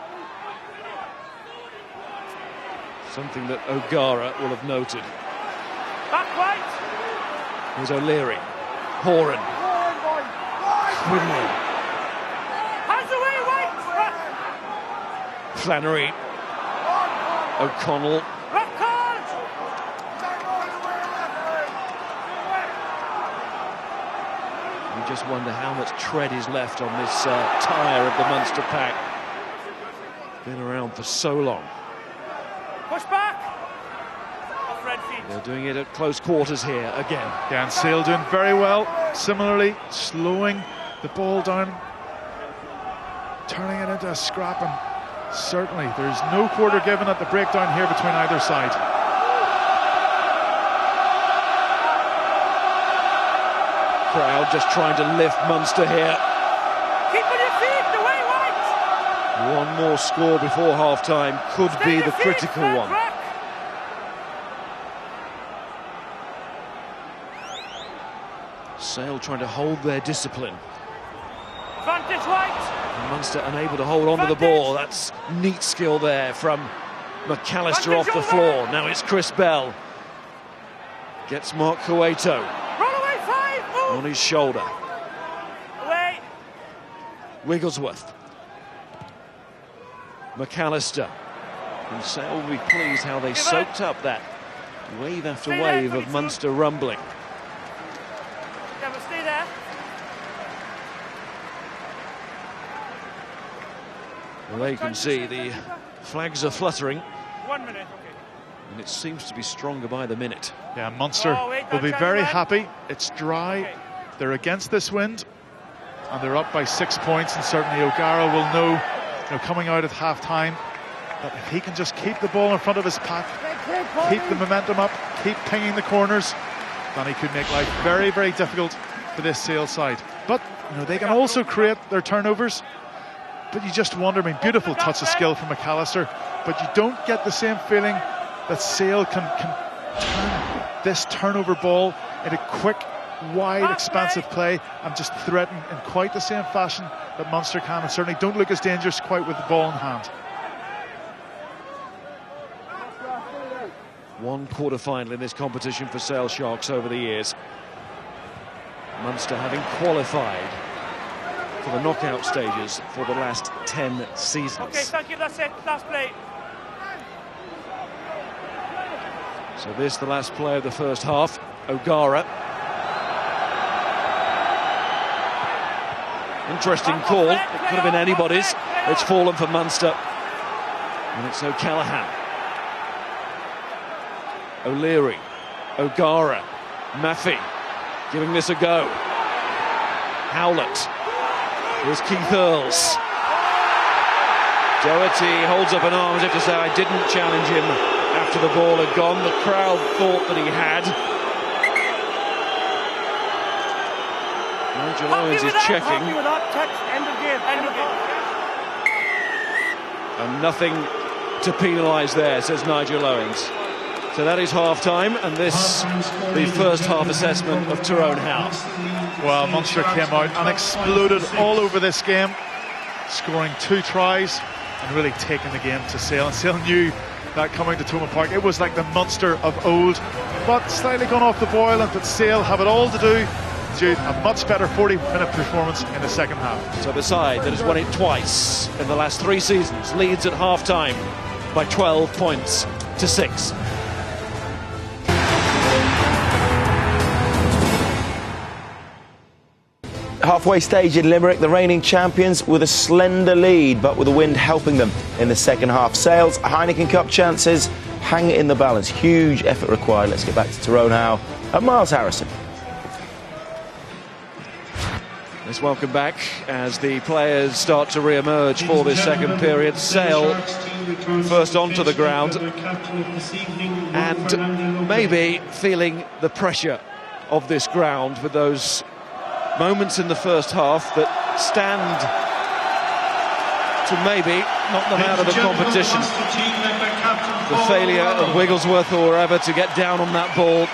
Something that O'Gara will have noted. Back, White. Here's O'Leary. Horan. Quinlan. Flannery, O'Connell, you just wonder how much tread is left on this tyre of the Munster pack. Been around for so long. Push back. Off red feet. They're doing it at close quarters here again. Yeah, and Sale doing very well. Similarly, slowing the ball down, turning it into a scrap, and certainly there's no quarter given at the breakdown here between either side. Crowd just trying to lift Munster here. Keep on your feet, away, White. One more score before half-time could be the critical one. Sale trying to hold their discipline. Advantage, White. Munster unable to hold on to the ball. That's neat skill there from McAllister off the floor. Now it's Chris Bell. Gets Mark Cueto on his shoulder. Away. Wigglesworth. McAllister. And Sale will be pleased how they soaked up that wave after wave of Munster rumbling. Yeah, but stay there. Well, there you can see the flags are fluttering. 1 minute, okay. And it seems to be stronger by the minute. Yeah, Munster will be very happy. It's dry. Okay. They're against this wind, and they're up by 6 points. And certainly O'Gara will know, coming out at half-time, that if he can just keep the ball in front of his pack, keep the momentum up, keep pinging the corners, then he could make life very, very difficult for this Sale side. But they can also create their turnovers. But you just wonder, beautiful touch of skill from McAllister, but you don't get the same feeling that Sale can turn this turnover ball into quick, wide, expansive play and just threaten in quite the same fashion that Munster can, and certainly don't look as dangerous quite with the ball in hand. One quarter-final in this competition for Sale Sharks over the years. Munster having qualified for the knockout stages for the last 10 seasons. Okay, thank you, that's it, last play. So this, the last play of the first half. O'Gara. Interesting call. It could have been anybody's. It's fallen for Munster. And it's O'Callaghan. O'Leary. O'Gara. Maffey giving this a go. Howlett. Here's Keith Earls. Doherty holds up an arm as if to say, I didn't challenge him after the ball had gone. The crowd thought that he had. Nigel Owens is checking. And nothing to penalise there, says Nigel Owens. So that is half-time, and this, the first half assessment of Tyrone House. Well, Munster came out and exploded all over this game, scoring 2 tries and really taking the game to Sale. And Sale knew that coming to Thomond Park, it was like the Munster of old, but slightly gone off the boil, and that Sale have it all to do a much better 40-minute performance in the second half. So the side that has won it twice in the last 3 seasons leads at half-time by 12 points to 6. Halfway stage in Limerick, the reigning champions with a slender lead, but with the wind helping them in the second half. Sale's Heineken Cup chances hang in the balance. Huge effort required. Let's get back to Tyrone Howe and Miles Harrison. Let's welcome back as the players start to re-emerge for this second period. Sale first onto the ground and maybe feeling the pressure of this ground with those moments in the first half that stand to maybe knock them out of the competition. The failure of Wigglesworth or wherever to get down on that ball,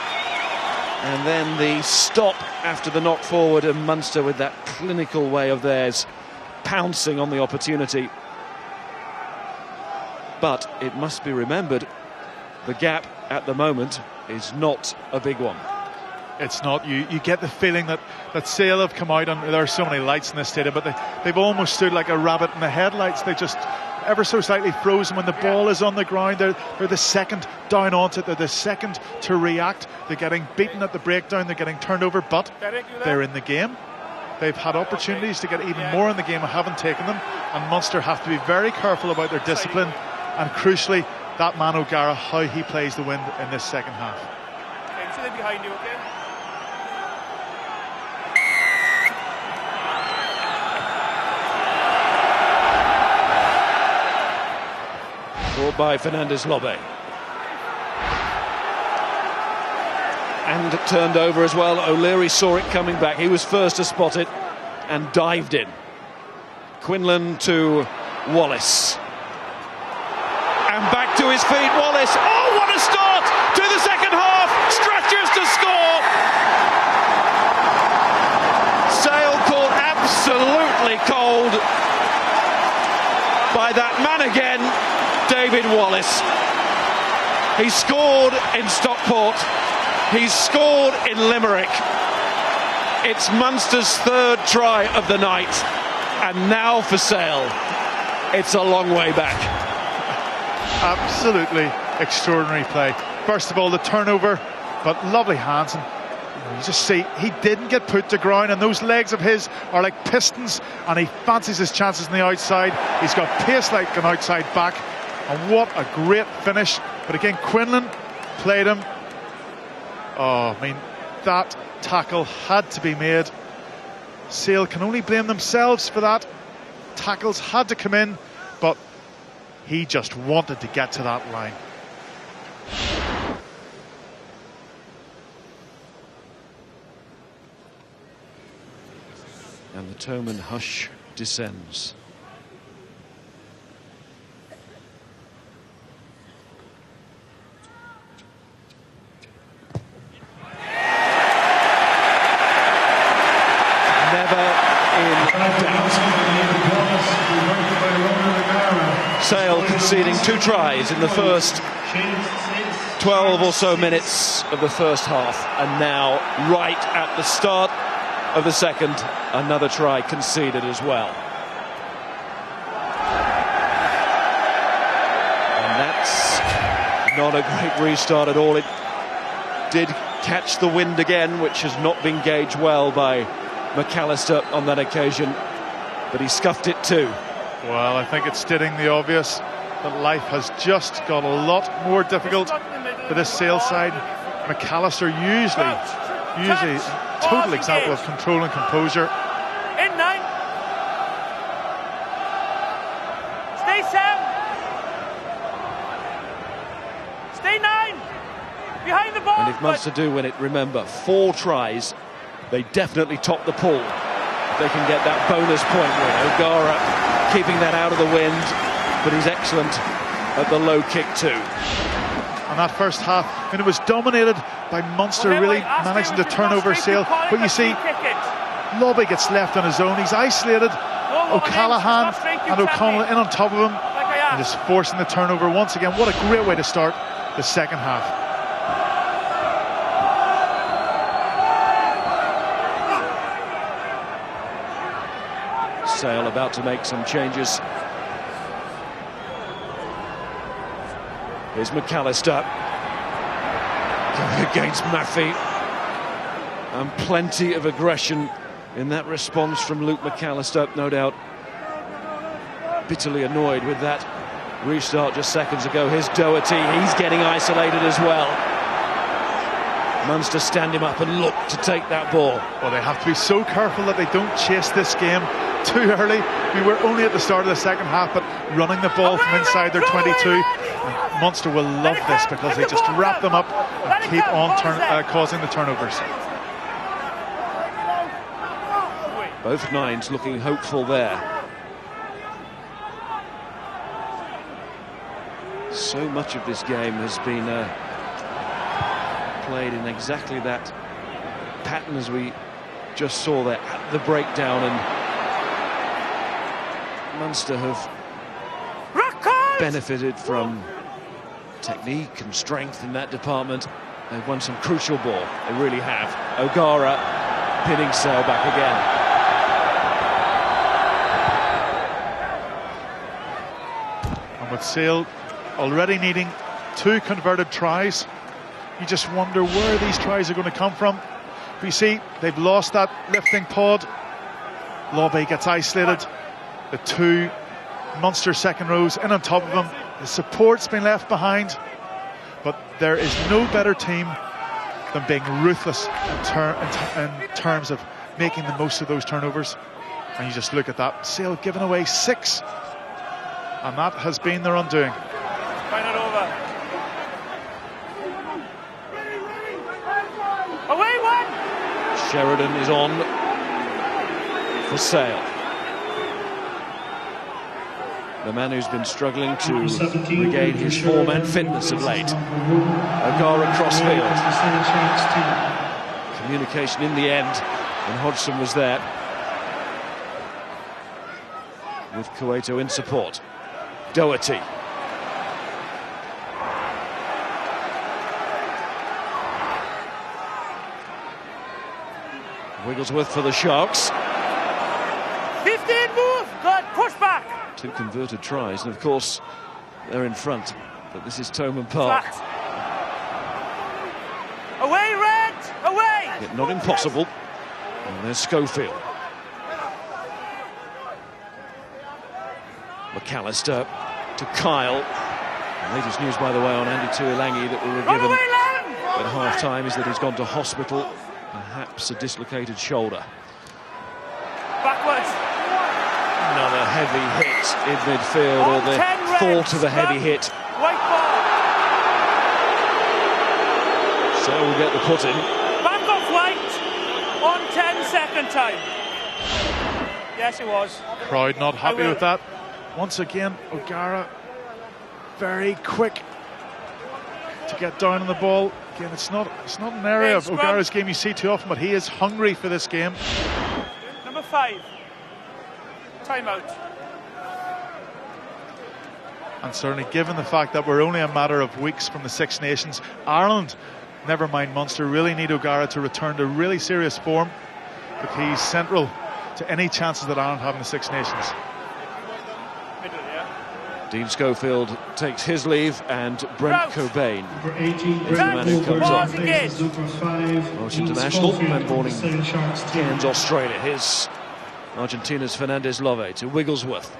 and then the stop after the knock forward, and Munster with that clinical way of theirs pouncing on the opportunity. But it must be remembered, the gap at the moment is not a big one. It's not. You get the feeling that Sale have come out, and there are so many lights in this stadium, but they've almost stood like a rabbit in the headlights. They just ever so slightly frozen when the ball is on the ground. They're the second down onto it. They're the second to react. They're getting beaten at the breakdown. They're getting turned over, but they're in the game. They've had opportunities to get even more in the game and haven't taken them. And Munster have to be very careful about their discipline, and crucially, that man O'Gara, how he plays the wind in this second half. Okay, so they're behind you, okay? Brought by Fernandez Lobbe. And turned over as well. O'Leary saw it coming back. He was first to spot it and dived in. Quinlan to Wallace. And back to his feet, Wallace. Oh, what a start to the second half. Stretches to score. Sale caught absolutely cold by that man again, David Wallace. He scored in Stockport. He's scored in Limerick. It's Munster's third try of the night. And now for Sale, it's a long way back. Absolutely extraordinary play. First of all, the turnover, but lovely hands. And you just see he didn't get put to ground, and those legs of his are like pistons, and he fancies his chances on the outside. He's got pace like an outside back, and what a great finish. But again, Quinlan played him. Oh, I mean, that tackle had to be made. Sale can only blame themselves for that. Tackles had to come in, but he just wanted to get to that line. And the Thomond hush descends. Sale conceding 2 tries in the first 12 or so minutes of the first half, and now right at the start of the second, another try conceded as well. And that's not a great restart at all. It did catch the wind again, which has not been gauged well by McAllister on that occasion, but he scuffed it too. Well, I think it's stating the obvious that life has just got a lot more difficult for this Sale side. McAllister usually a total example of control and composure. In 9. Stay 7. Stay 9. Behind the ball. And if Munster do win it, remember, 4 tries, they definitely top the pool. They can get that bonus point win. O'Gara keeping that out of the wind, but he's excellent at the low kick too. And that first half, when it was dominated by Munster really managing to turn over Sale, but you see Lobby gets left on his own. He's isolated. O'Callaghan and O'Connell in on top of him and just forcing the turnover once again. What a great way to start the second half. Sale about to make some changes. Here's McAllister going against Maffey, and plenty of aggression in that response from Luke McAllister, no doubt bitterly annoyed with that restart just seconds ago. Here's Doherty, he's getting isolated as well. Munster stand him up and look to take that ball. Well, they have to be so careful that they don't chase this game too early. We were only at the start of the second half, but running the ball from inside their 22. And Munster will love this because they just wrap them up and keep on causing the turnovers. Both nines looking hopeful there. So much of this game has been played in exactly that pattern as we just saw there at the breakdown, and Munster have benefited from technique and strength in that department. They've won some crucial ball, they really have. O'Gara pinning Sale back again. And with Sale already needing 2 converted tries, you just wonder where these tries are going to come from. But you see, they've lost that lifting pod. Lobby gets isolated. The 2 Munster second rows in on top of him. The support's been left behind. But there is no better team than being ruthless in terms of making the most of those turnovers. And you just look at that. Sale giving away 6. And that has been their undoing. Find it over. Away 1. Sheridan is on for Sale. The man who's been struggling to regain his form and fitness of late. O'Gara crossfield. Communication in the end, and Hodgson was there with Cueto in support. Doherty. Wigglesworth for the Sharks. 15 move. Good. Push back. 2 converted tries, and of course they're in front, but this is Thomond Park. Flat. Away, Red. Away. Yet not impossible. And there's Schofield. McAllister to Kyle. The latest news, by the way, on Andy Tuilangi that we were given at half-time is that he's gone to hospital, perhaps a dislocated shoulder. Backwards. Another heavy hit in midfield, or the thought of a heavy hit. White ball. So we'll get the put in. Back off White on 10 second time. Yes, it was. Crowd not happy with that. Once again, O'Gara very quick to get down on the ball. Again, it's not an area of O'Gara's game you see too often, but he is hungry for this game. Number 5. Time out. And certainly given the fact that we're only a matter of weeks from the Six Nations, Ireland, never mind Munster, really need O'Gara to return to really serious form, because he's central to any chances that Ireland have in the Six Nations. Dean Schofield takes his leave, and Brent Cobain is the man who comes on. Welsh international, man born in Cairns, Australia. Here's Argentina's Fernandez Love to Wigglesworth.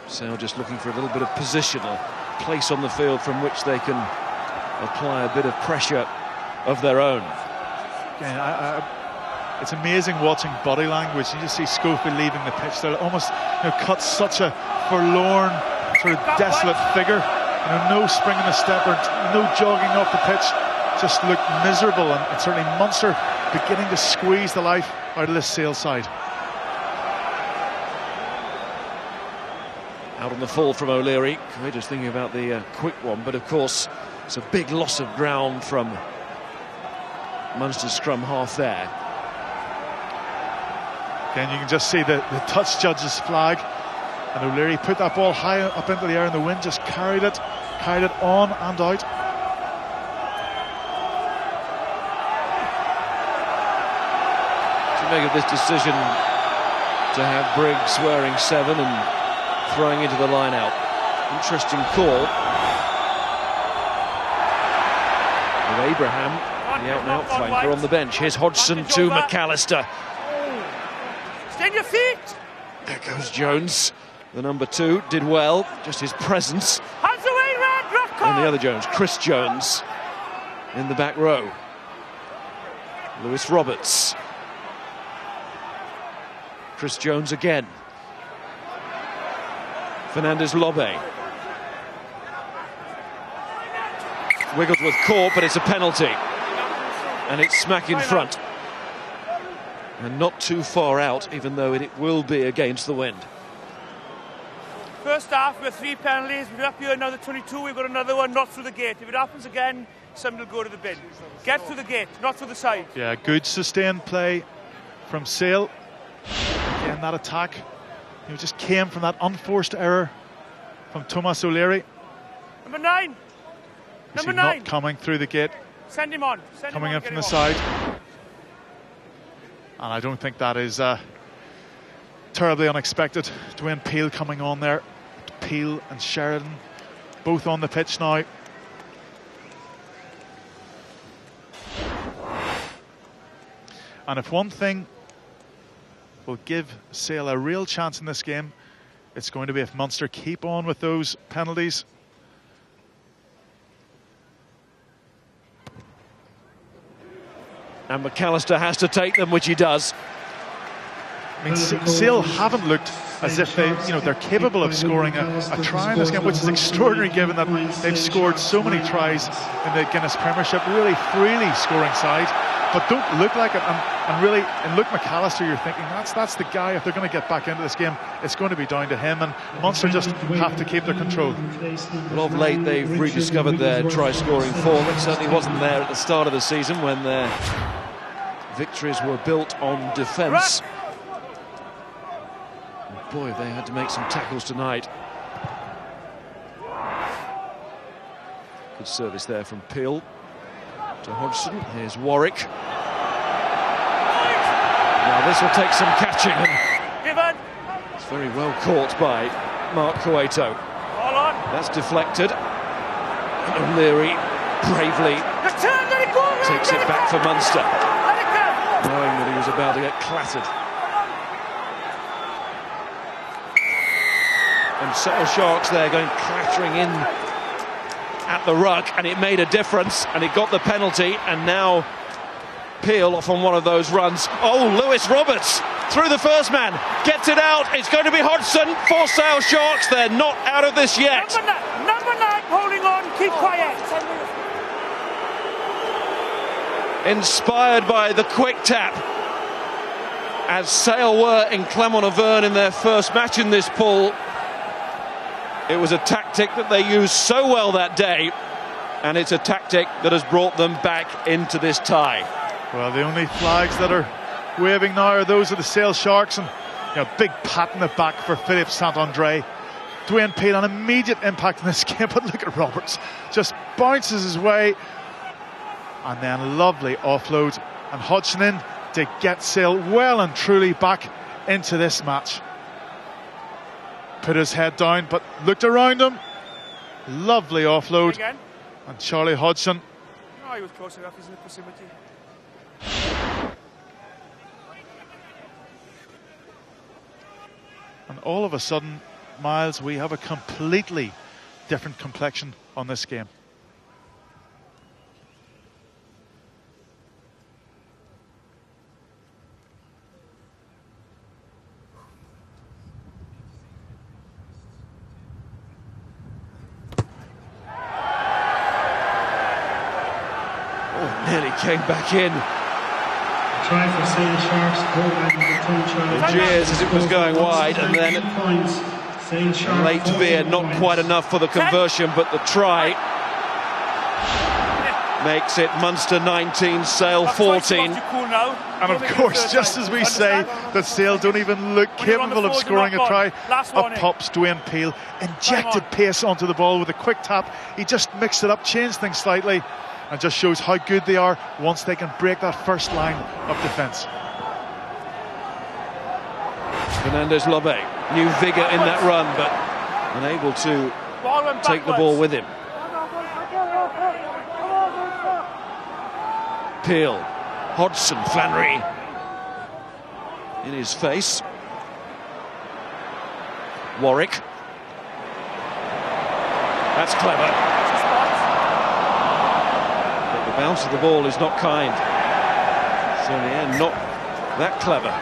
Sale just looking for a little bit of position, a place on the field from which they can apply a bit of pressure of their own. It's amazing watching body language. You just see Schofield leaving the pitch there, almost cuts such a forlorn, sort of desolate figure. No spring in the step or no jogging off the pitch. Just looked miserable, and certainly Munster beginning to squeeze the life out of this Sale side. Out on the fall from O'Leary. We're just thinking about the quick one, but of course it's a big loss of ground from Munster's scrum half there. Again, you can just see the touch judge's flag, and O'Leary put that ball high up into the air, and the wind just carried it on and out. To make of this decision to have Briggs wearing 7 and throwing into the line out. Interesting call. With Abraham, the out-and-out flanker, on the bench. Here's Hodgson to McAllister. Stay on your feet. There goes Jones. The number 2 did well. Just his presence. Hands away, Rad. Rock on. And the other Jones, Chris Jones, in the back row. Lewis Roberts. Chris Jones again. Fernandez Lobbe. Wigglesworth caught, but it's a penalty. And it's smack in front. And not too far out, even though it will be against the wind. First half, we have 3 penalties. We're up here another 22. We've got another one, not through the gate. If it happens again, somebody will go to the bin. Get through the gate, not through the side. Yeah, good sustained play from Sale. Again, that attack, just came from that unforced error from Thomas O'Leary. Number 9. Number 9. Not coming through the gate. Send him on. Coming in from the side. And I don't think that is terribly unexpected. Dwayne Peel coming on there. Peel and Sheridan both on the pitch now. And if one thing will give Sale a real chance in this game, it's going to be if Munster keep on with those penalties. And McAllister has to take them, which he does. I mean, Sale haven't looked as if they're capable of scoring a try in this game, which is extraordinary given that they've scored so many tries in the Guinness Premiership, really freely scoring side, but don't look like it. And really, in Luke McAllister, you're thinking that's the guy. If they're going to get back into this game, it's going to be down to him, and Munster just have to keep their control. Well, of late they've rediscovered their try-scoring form. It certainly wasn't there at the start of the season when their victories were built on defence. Boy, they had to make some tackles tonight. Good service there from Peel to Hodgson. Here's Warwick. Now this will take some catching. It's very well caught by Mark Cueto. That's deflected. And O'Leary bravely takes it back for Munster, knowing that he was about to get clattered. And Sale Sharks there going clattering in at the ruck, and it made a difference, and it got the penalty, and now Peel off on one of those runs. Oh, Lewis Roberts through the first man, gets it out. It's going to be Hodgson for Sale Sharks. They're not out of this yet. Number 9 holding on, keep quiet. Inspired by the quick tap, as Sale were in Clermont-Auvergne in their first match in this pool. It was a tactic that they used so well that day, and it's a tactic that has brought them back into this tie. Well, the only flags that are waving now are those of the Sale Sharks, and big pat in the back for Philippe Saint-André. Dwayne Peel, an immediate impact in this game, but look at Roberts, just bounces his way, and then lovely offload, and Hodgson in to get Sale well and truly back into this match. Put his head down, but looked around him. Lovely offload, and Charlie Hodgson. No, he was close enough. He's in the proximity. And all of a sudden, Miles, we have a completely different complexion on this game. Nearly came back in. Try for Sale Sharks, The jeers as it was going wide, and then late veer, not quite enough for the conversion, but the try makes it Munster 19, Sale 14. And of course, just as we say that Sale don't even look capable of scoring a try, up pops Dwayne Peel, injected pace onto the ball with a quick tap. He just mixed it up, changed things slightly, and just shows how good they are once they can break that first line of defence. Fernandez Lobe, new vigour in that run, but unable to take the ball with him. Peel, Hodgson, Flannery in his face. Warwick. That's clever. But the bounce of the ball is not kind. So in the end, not that clever.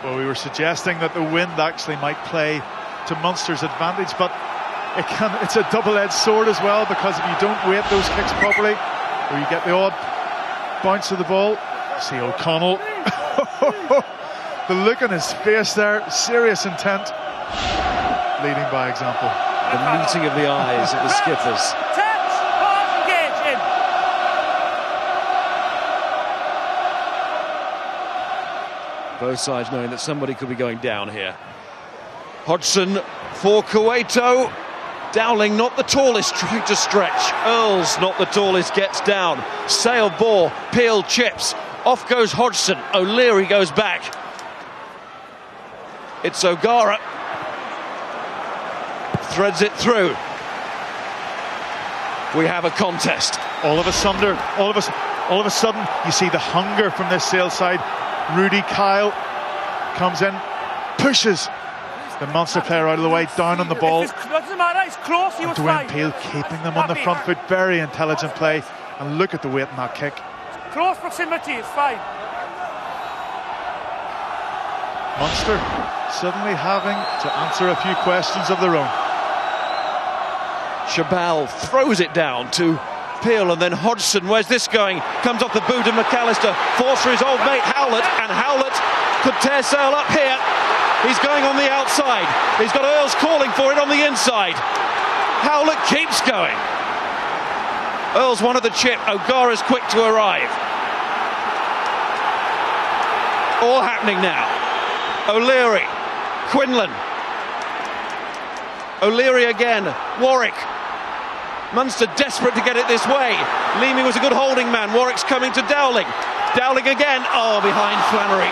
Well, we were suggesting that the wind actually might play to Munster's advantage, but it's a double-edged sword as well, because if you don't weight those kicks properly, or you get the odd bounce of the ball. See O'Connell. The look on his face there, serious intent, leading by example. The meeting of the eyes of the skippers. Both sides knowing that somebody could be going down here. Hodgson for Cueto. Dowling, not the tallest, trying to stretch. Earls, not the tallest, gets down. Sale ball, Peel chips. Off goes Hodgson. O'Leary goes back. It's O'Gara. Threads it through. We have a contest. All of a sudden, you see the hunger from this Sale side. Rudy Kyle comes in, pushes the Munster player out of the way, down on the ball. Doesn't matter, it's close, he was Dwayne fine. Peel keeping them on the front foot, very intelligent play, and look at the weight in that kick. Close proximity, it's fine. Munster suddenly having to answer a few questions of their own. Chabal throws it down to Peel, and then Hodgson, where's this going? Comes off the boot of McAllister, falls for his old mate Howlett, and Howlett could tear Sale up here. He's going on the outside. He's got Earls calling for it on the inside. Howlett keeps going. Earls wanted the chip. O'Gara's quick to arrive. All happening now. O'Leary, Quinlan. O'Leary again. Warwick. Munster desperate to get it this way. Leamy was a good holding man. Warwick's coming to Dowling. Dowling again. Oh, behind Flannery.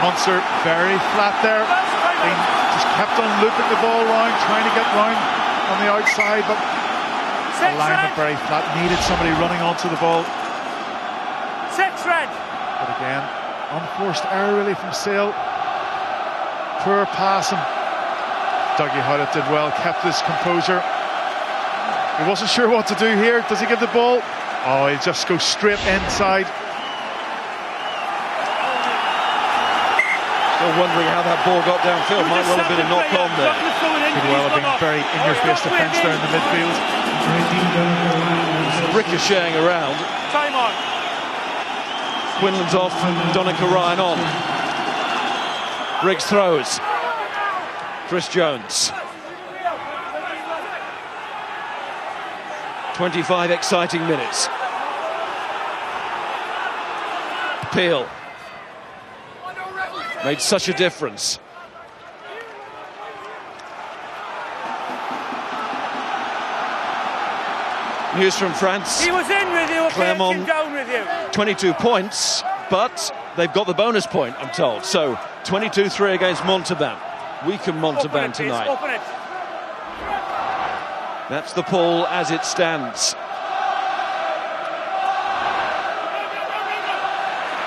Munster very flat there. They just kept on looping the ball round, trying to get round on the outside, but alignment very flat. Needed somebody running onto the ball. But again, unforced error really from Sale. Poor pass, and Dougie Howlett did well, kept his composure. He wasn't sure what to do here. Does he give the ball? Oh, he just goes straight inside. Still wondering how that ball got downfield. Might well have been a knock on there. Could well have been very in-your-face defence there in the midfield. Ricocheting around. Time on. Quinlan's off, Donica Ryan on. Briggs throws. Chris Jones. 25 exciting minutes. Peel. Made such a difference. News from France. He was in with you, Clermont, down with you. 22 points, but they've got the bonus point, I'm told. So 22-3 against Montauban. Weaken Montauban tonight. Open it. That's the poll as it stands.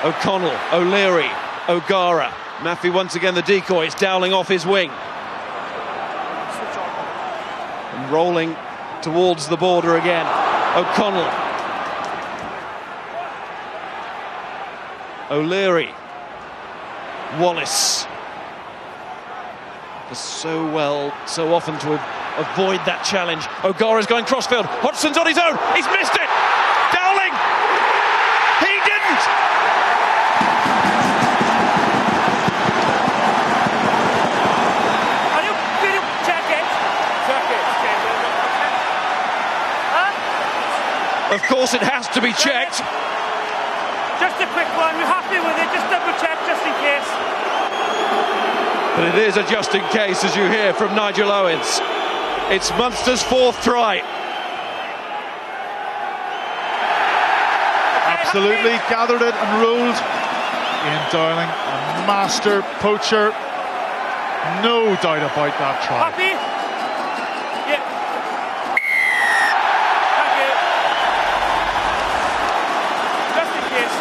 O'Connell, O'Leary, O'Gara. Maffey once again the decoy. It's Dowling off his wing. And rolling towards the border again. O'Connell. O'Leary. Wallace. Does so well, so often to avoid that challenge. O'Gara's going crossfield. Hodgson's on his own. He's missed it. Dowling. He didn't. Did you check it? Check it. Huh? Of course it has to be checked. Just a quick one. We're happy with it. Just double check just in case. But it is a just in case, as you hear from Nigel Owens. It's Munster's 4th try. Absolutely gathered it and rolled. Ian Dowling, a master poacher. No doubt about that try. Happy? Yeah. Thank you. Just in case.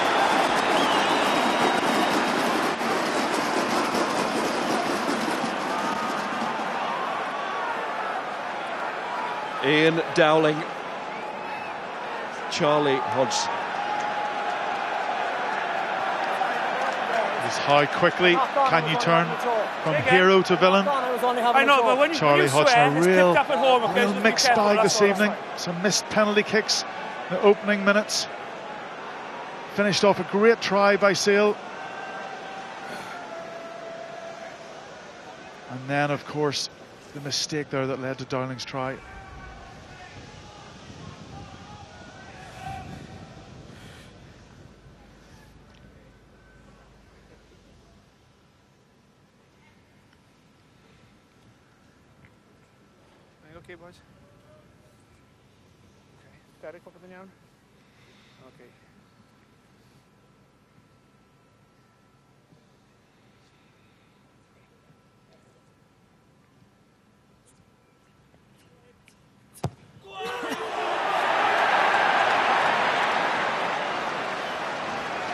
Ian Dowling, Charlie Hodgson. Is how quickly can you turn from hero to villain? I know, but when Charlie you Hodgson, swear, a it's real picked up at home, okay? So mixed be careful, bag that's this all, evening. that's all. Some missed penalty kicks in the opening minutes. Finished off a great try by Sale. And then, of course, the mistake there that led to Dowling's try. Okay, boys. Okay. Derek, up and down. Okay.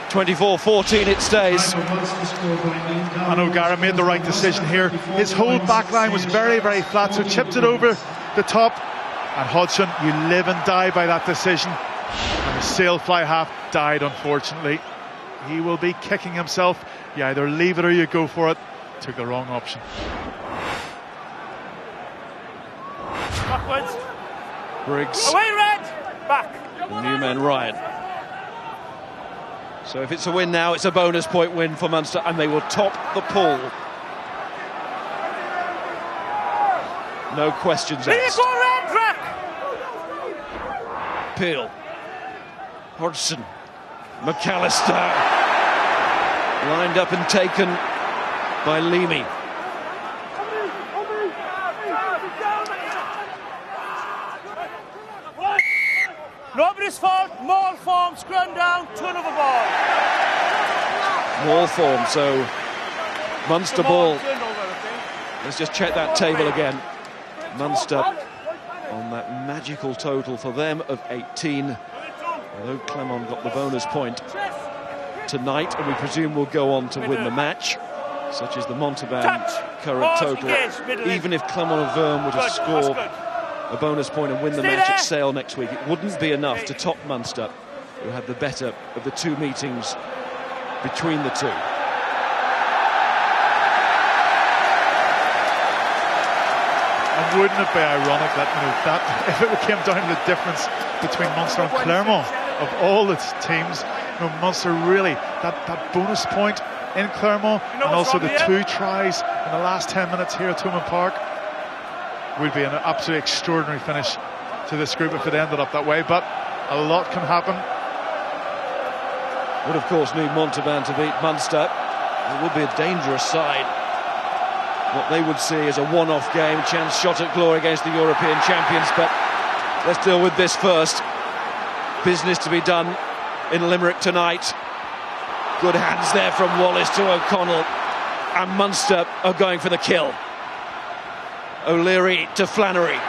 (24-14) it stays. And O'Gara made the right decision here. His whole back line was very, very flat, so chipped it over the top. And Hodgson, you live and die by that decision. And the Sale fly half died, unfortunately. He will be kicking himself. You either leave it or you go for it. Took the wrong option. Backwards. Briggs. Away, Red! Back. The new man Ryan. So if it's a win now, it's a bonus point win for Munster, and they will top the pool. No questions asked. Peel. Hodgson. McAllister. Lined up and taken by Leamy. Nobody's fault. Maul form, scrum down, turnover ball. Maul form, so Munster ball. Let's just check that table again. Munster on that magical total for them of 18. Although Clermont got the bonus point tonight, and we presume will go on to win the match, such as the Montauban current total. Even if Clermont-Auvergne were to score a bonus point and win the match at Sale next week, it wouldn't be enough to top Munster, who had the better of the two meetings between the two. And wouldn't it be ironic that, that if it came down to the difference between Munster and Clermont of all its teams, Munster really that bonus point in Clermont and also the two tries in the last 10 minutes here at Thomond Park would be an absolutely extraordinary finish to this group if it ended up that way. But a lot can happen. Would, of course, need Montalban to beat Munster. It would be a dangerous side. What they would see as a one-off game, chance shot at glory against the European champions, but let's deal with this first. Business to be done in Limerick tonight. Good hands there from Wallace to O'Connell, and Munster are going for the kill. O'Leary to Flannery.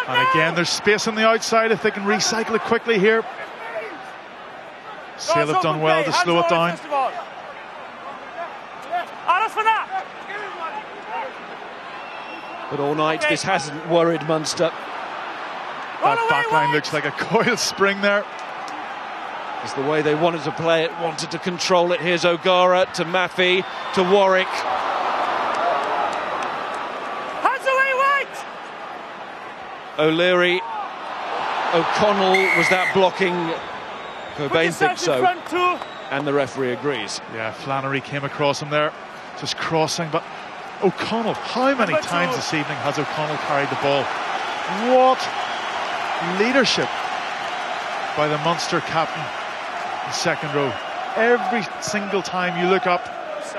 And again, there's space on the outside if they can recycle it quickly here. Sale have done well to slow it down. But all night this hasn't worried Munster. That backline looks like a coiled spring there. It's the way they wanted to play it, wanted to control it. Here's O'Gara to Maffey to Warwick. Hands away, White! O'Leary. O'Connell, was that blocking? Cobain thinks so, and the referee agrees. Yeah, Flannery came across him there, just crossing, but O'Connell, how many times this evening has O'Connell carried the ball? What leadership by the Munster captain in second row. Every single time you look up,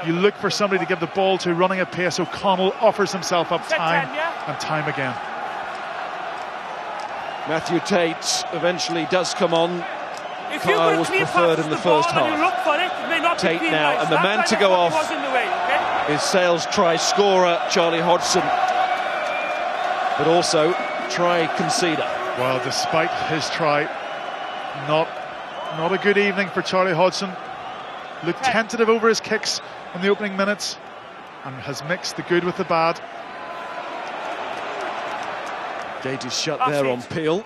you look for somebody to give the ball to, running at pace. O'Connell offers himself up time and time again. Matthew Tate eventually does come on. Kyle was preferred in the first half. Tate now, and the man to go off is Sale's try scorer, Charlie Hodgson, but also try conceder. Well, despite his try, not a good evening for Charlie Hodgson. Looked tentative over his kicks in the opening minutes and has mixed the good with the bad. Gate is shut there on Peel.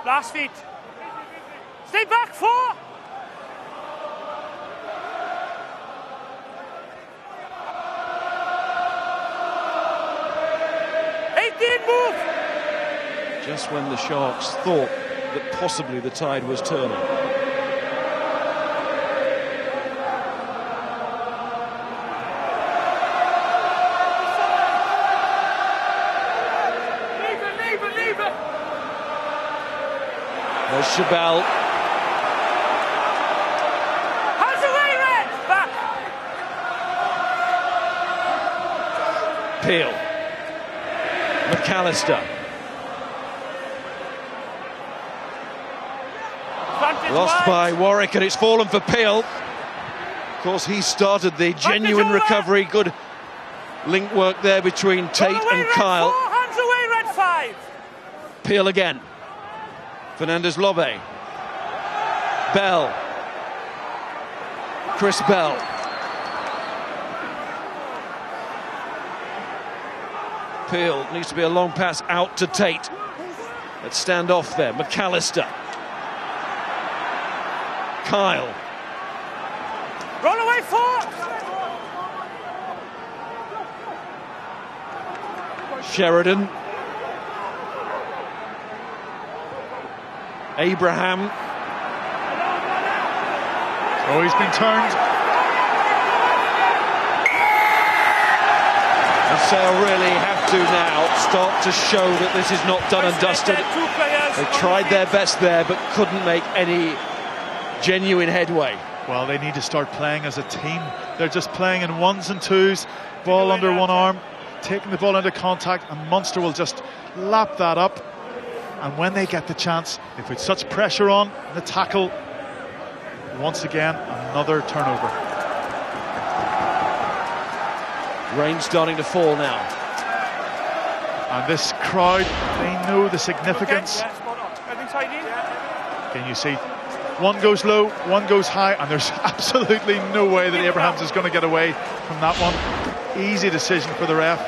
Last feet. Stay back, 4. Move. Just when the Sharks thought that possibly the tide was turning. Leave it. There's Chabal. Hands away, Red! Back! Peel. McAllister. Lost by Warwick, and it's fallen for Peel. Of course, he started the genuine recovery. Good link work there between Tate and Kyle. Hands away, Red 5. Peel again. Fernandez Lobe. Bell. Chris Bell. Peel needs to be a long pass out to Tate. Let's stand off there. McAllister. Kyle. Roll away, 4. Sheridan. Abraham. Oh, he's been turned. And Sale really have to now start to show that this is not done and dusted. They tried their best there, but couldn't make any genuine headway. Well, they need to start playing as a team. They're just playing in ones and twos, ball under one arm, taking the ball into contact, and Munster will just lap that up. And when they get the chance, they put such pressure on the tackle. Once again, another turnover. Rain starting to fall now. And this crowd, they know the significance. Can you see? One goes low, one goes high, and there's absolutely no way that Abrahams is going to get away from that one. Easy decision for the ref.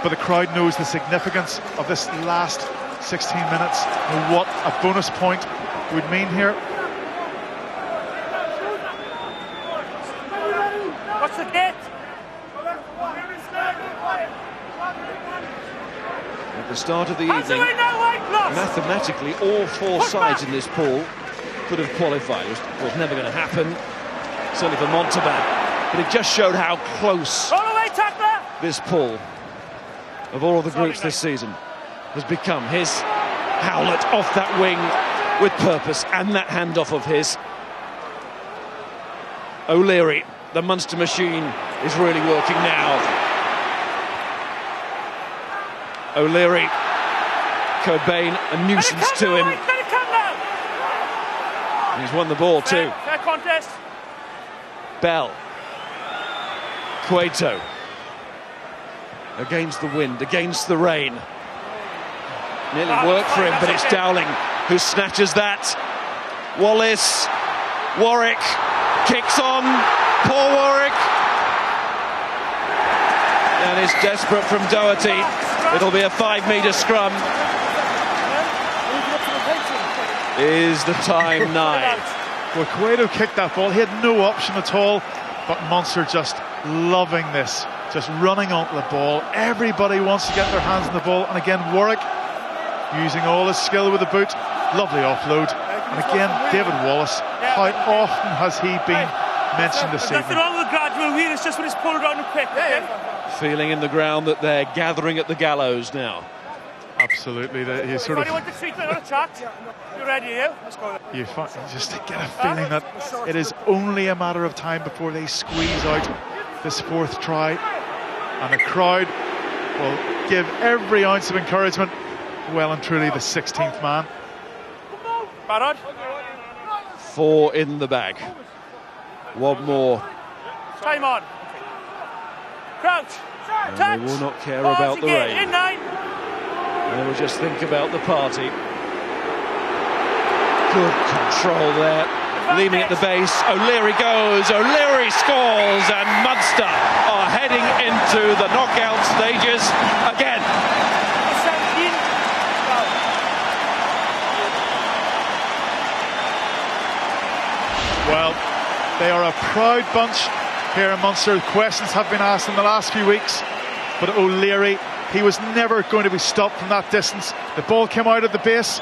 But the crowd knows the significance of this last 16 minutes and what a bonus point would mean here. What's the gate? At the start of the evening, mathematically all 4 sides in this pool could have qualified. It was never going to happen, certainly for Montalban, but it just showed how close this pool of all of the groups this season has become. Here's Howlett off that wing, with purpose, and that handoff of his. O'Leary, the Munster machine, is really working now. O'Leary, Cobain, a nuisance to him. He's won the ball too. Fair contest. Bell. Cueto. Against the wind, against the rain. Nearly worked for him, but it's Dowling who snatches that. Wallace. Warwick. Kicks on. Poor Warwick. And it's desperate from Doherty. It'll be a 5-metre scrum. Is the time nigh? Well, Cueto kicked that ball. He had no option at all. But Munster just loving this. Just running onto the ball. Everybody wants to get their hands on the ball. And again, Warwick using all his skill with the boot. Lovely offload. And again, David Wallace. How often has he been mentioned this evening? Nothing wrong with the gradual wheel. It's just when it's pulled around and quick. Okay? Feeling in the ground that they're gathering at the gallows now. Absolutely. You sort of. You want the treatment on a track? You ready, you? Let's go. You just get a feeling that it is only a matter of time before they squeeze out this fourth try, and the crowd will give every ounce of encouragement. Well and truly the 16th man. Barod. 4 in the bag. One more. Time on. Crouch. And they will not care about the rain. In 9. They will just think about the party. Good control there. Leaning at the base. O'Leary goes. O'Leary scores. And Munster are heading into the knockout stages again. Well, they are a proud bunch here in Munster. Questions have been asked in the last few weeks, but O'Leary, he was never going to be stopped from that distance. The ball came out at the base,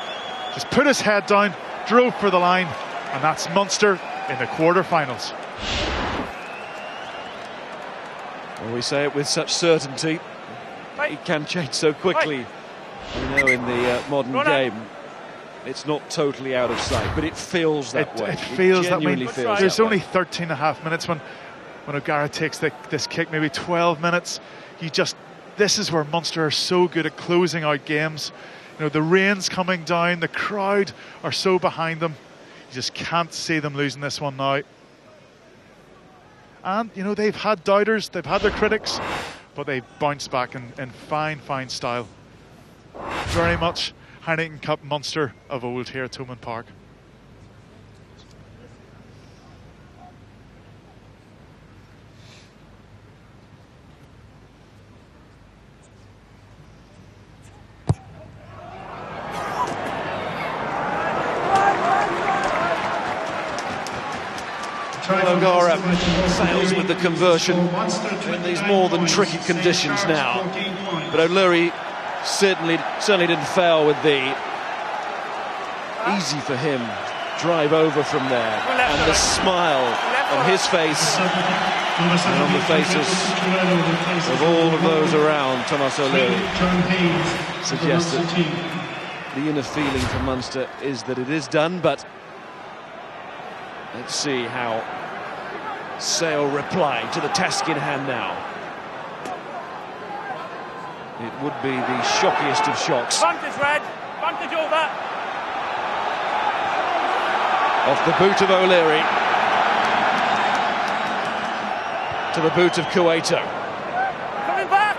just put his head down, drove for the line, and that's Munster in the quarter-finals. Well, we say it with such certainty. It can change so quickly. You know, in the modern game, it's not totally out of sight, but it feels that way. It feels that way. Feels there's that only way. 13 and a half minutes when O'Gara takes this kick, maybe 12 minutes. This is where Munster are so good at closing out games. You know, the rain's coming down, the crowd are so behind them. You just can't see them losing this one now. And, you know, they've had doubters, they've had their critics, but they bounced back in fine style. Very much Heineken Cup Munster of old here at Thomond Park. O'Gara fails with the conversion in these more than tricky conditions now. But O'Leary certainly didn't fail with the easy for him drive over from there, and the smile on his face and on the faces of all of those around Thomas O'Leary suggests that the inner feeling for Munster is that it is done. But let's see how Sale replying to the task in hand now. It would be the shockiest of shocks. Vantage red, vantage over. Off the boot of O'Leary to the boot of Cueto. Coming back.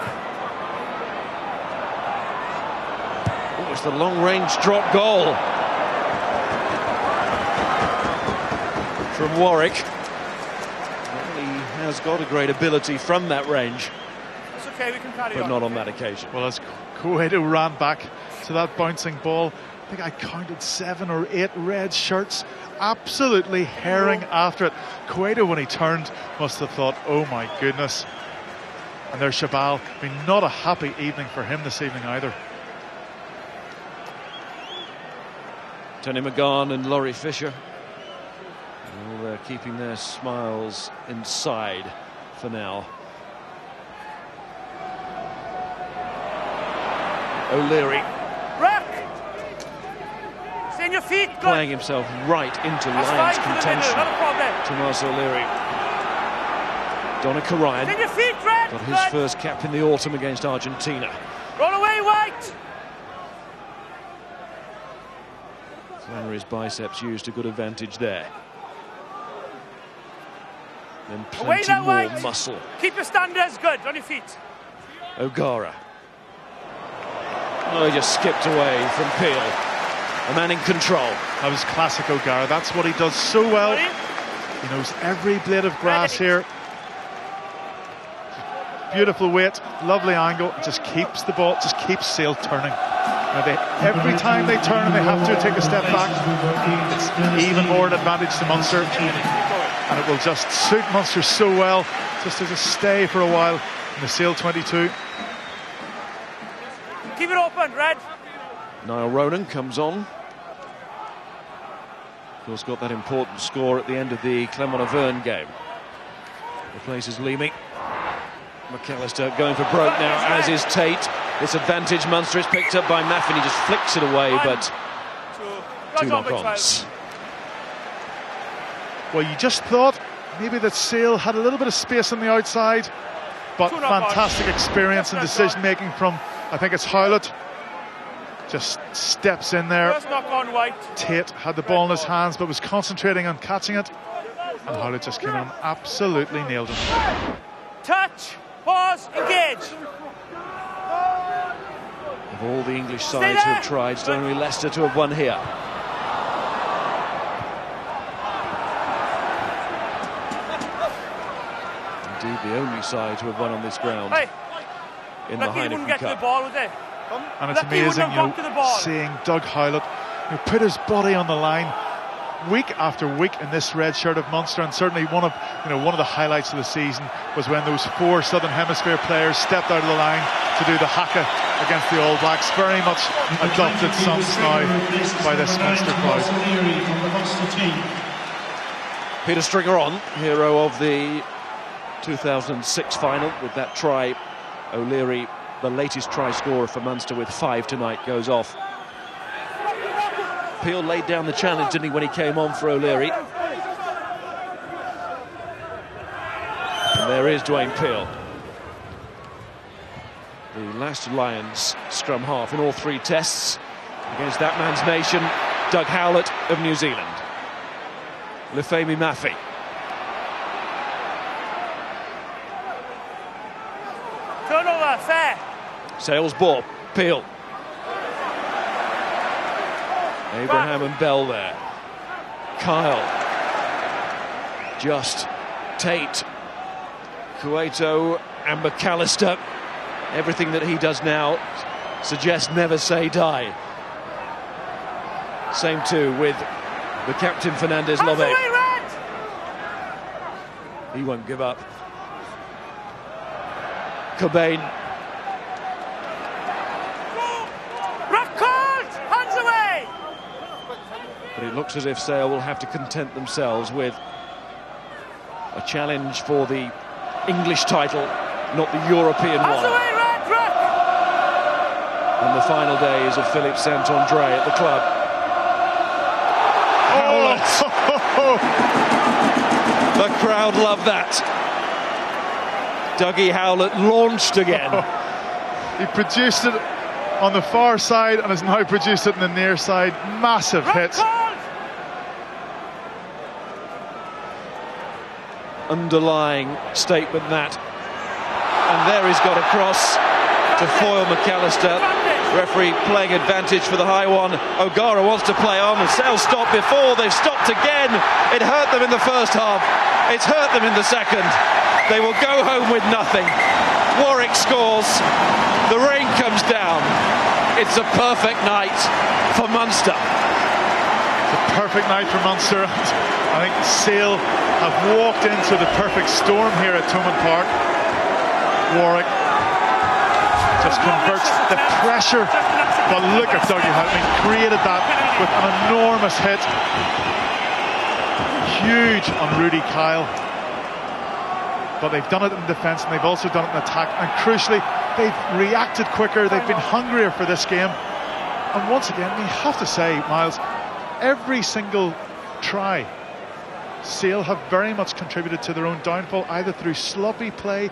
Oh, it's the long-range drop goal from Warwick. Well, he has got a great ability from that range. It's okay, we can carry on. But not on that occasion. Well, as Cueto ran back to that bouncing ball, I think I counted 7 or 8 red shirts, absolutely herring after it. Cueto, when he turned, must have thought, oh my goodness. And there's Shabal. I mean, not a happy evening for him this evening either. Tony McGahn and Laurie Fisher, well, they're keeping their smiles inside for now. O'Leary. Rack. your feet. Good. Playing himself right into Lions' contention. Tomas O'Leary. Donica Ryan In your feet, Red. got his first cap in the autumn against Argentina. Roll away, White. Flannery's biceps used to good advantage there. Then Away plenty now, more White. muscle. Keep your standards good. On your feet. O'Gara. Oh, he just skipped away from Peel. A man in control. That was classic O'Gara. That's what he does so well. He knows every blade of grass here. Beautiful weight, lovely angle. Just keeps the ball, just keeps Sale turning. Now every time they turn and they have to take a step back, it's even more an advantage to Munster. And it will just suit Munster so well, just as a stay for a while in the Sale 22. Keep it open, Red. Niall Ronan comes on. Of course, got that important score at the end of the Clermont-Auvergne game. Replaces Leamy. McAllister going for broke now, as is Tate. This advantage Munster is picked up by Maffin. He just flicks it away, but two knock-ons. Well, you just thought maybe that Sale had a little bit of space on the outside, but fantastic experience and decision-making from, I think it's Howlett. Just steps in there. First knock on, White. Tate had the ball in his hands, but was concentrating on catching it. And Howlett just came in and absolutely nailed him. Touch. Pause. Engage. Of all the English sides who have tried, it's only Leicester to have won here. Indeed, the only side who have won on this ground in the Heineken Cup. Ball, was it? And it's amazing, seeing Doug Howlett put his body on the line week after week in this red shirt of Munster, and certainly one of the highlights of the season was when those 4 Southern Hemisphere players stepped out of the line to do the haka against the All Blacks. Very much adopted songs now by this Munster crowd. Peter Stringer on, hero of the 2006 final with that try. O'Leary, the latest try scorer for Munster with 5 tonight, goes off. Peel laid down the challenge, didn't he, when he came on for O'Leary? And there is Dwayne Peel. The last Lions scrum half in all 3 tests against that man's nation, Doug Howlett of New Zealand. Lefemi Maffei. Turnover, fair. Sale's ball, Peel. Abraham and Bell there. Kyle. Just Tate. Cueto and McAllister. Everything that he does now suggests never say die. Same too with the captain Fernandez Lobe. He won't give up. Cobain. But it looks as if Sale will have to content themselves with a challenge for the English title, not the European one. On the final days of Philippe Saint-André at the club. The crowd love that. Dougie Howlett launched again. He produced it on the far side and has now produced it in the near side. Massive hit. Underlying statement that. And there he's got across to foil McAllister. Referee playing advantage for the high one. O'Gara wants to play on. The Sale stopped before. They've stopped again. It hurt them in the first half. It's hurt them in the second. They will go home with nothing. Warwick scores. The rain comes down. It's a perfect night for Munster. It's a perfect night for Munster. I think Sale have walked into the perfect storm here at Thomond Park. Warwick just converts the pressure, but look at Dougie Howlett. He created that with an enormous hit. Huge on Rudy Kyle. But they've done it in defence and they've also done it in attack. And crucially, they've reacted quicker. They've been hungrier for this game. And once again, we have to say, Miles, every single try, Sale have very much contributed to their own downfall, either through sloppy play,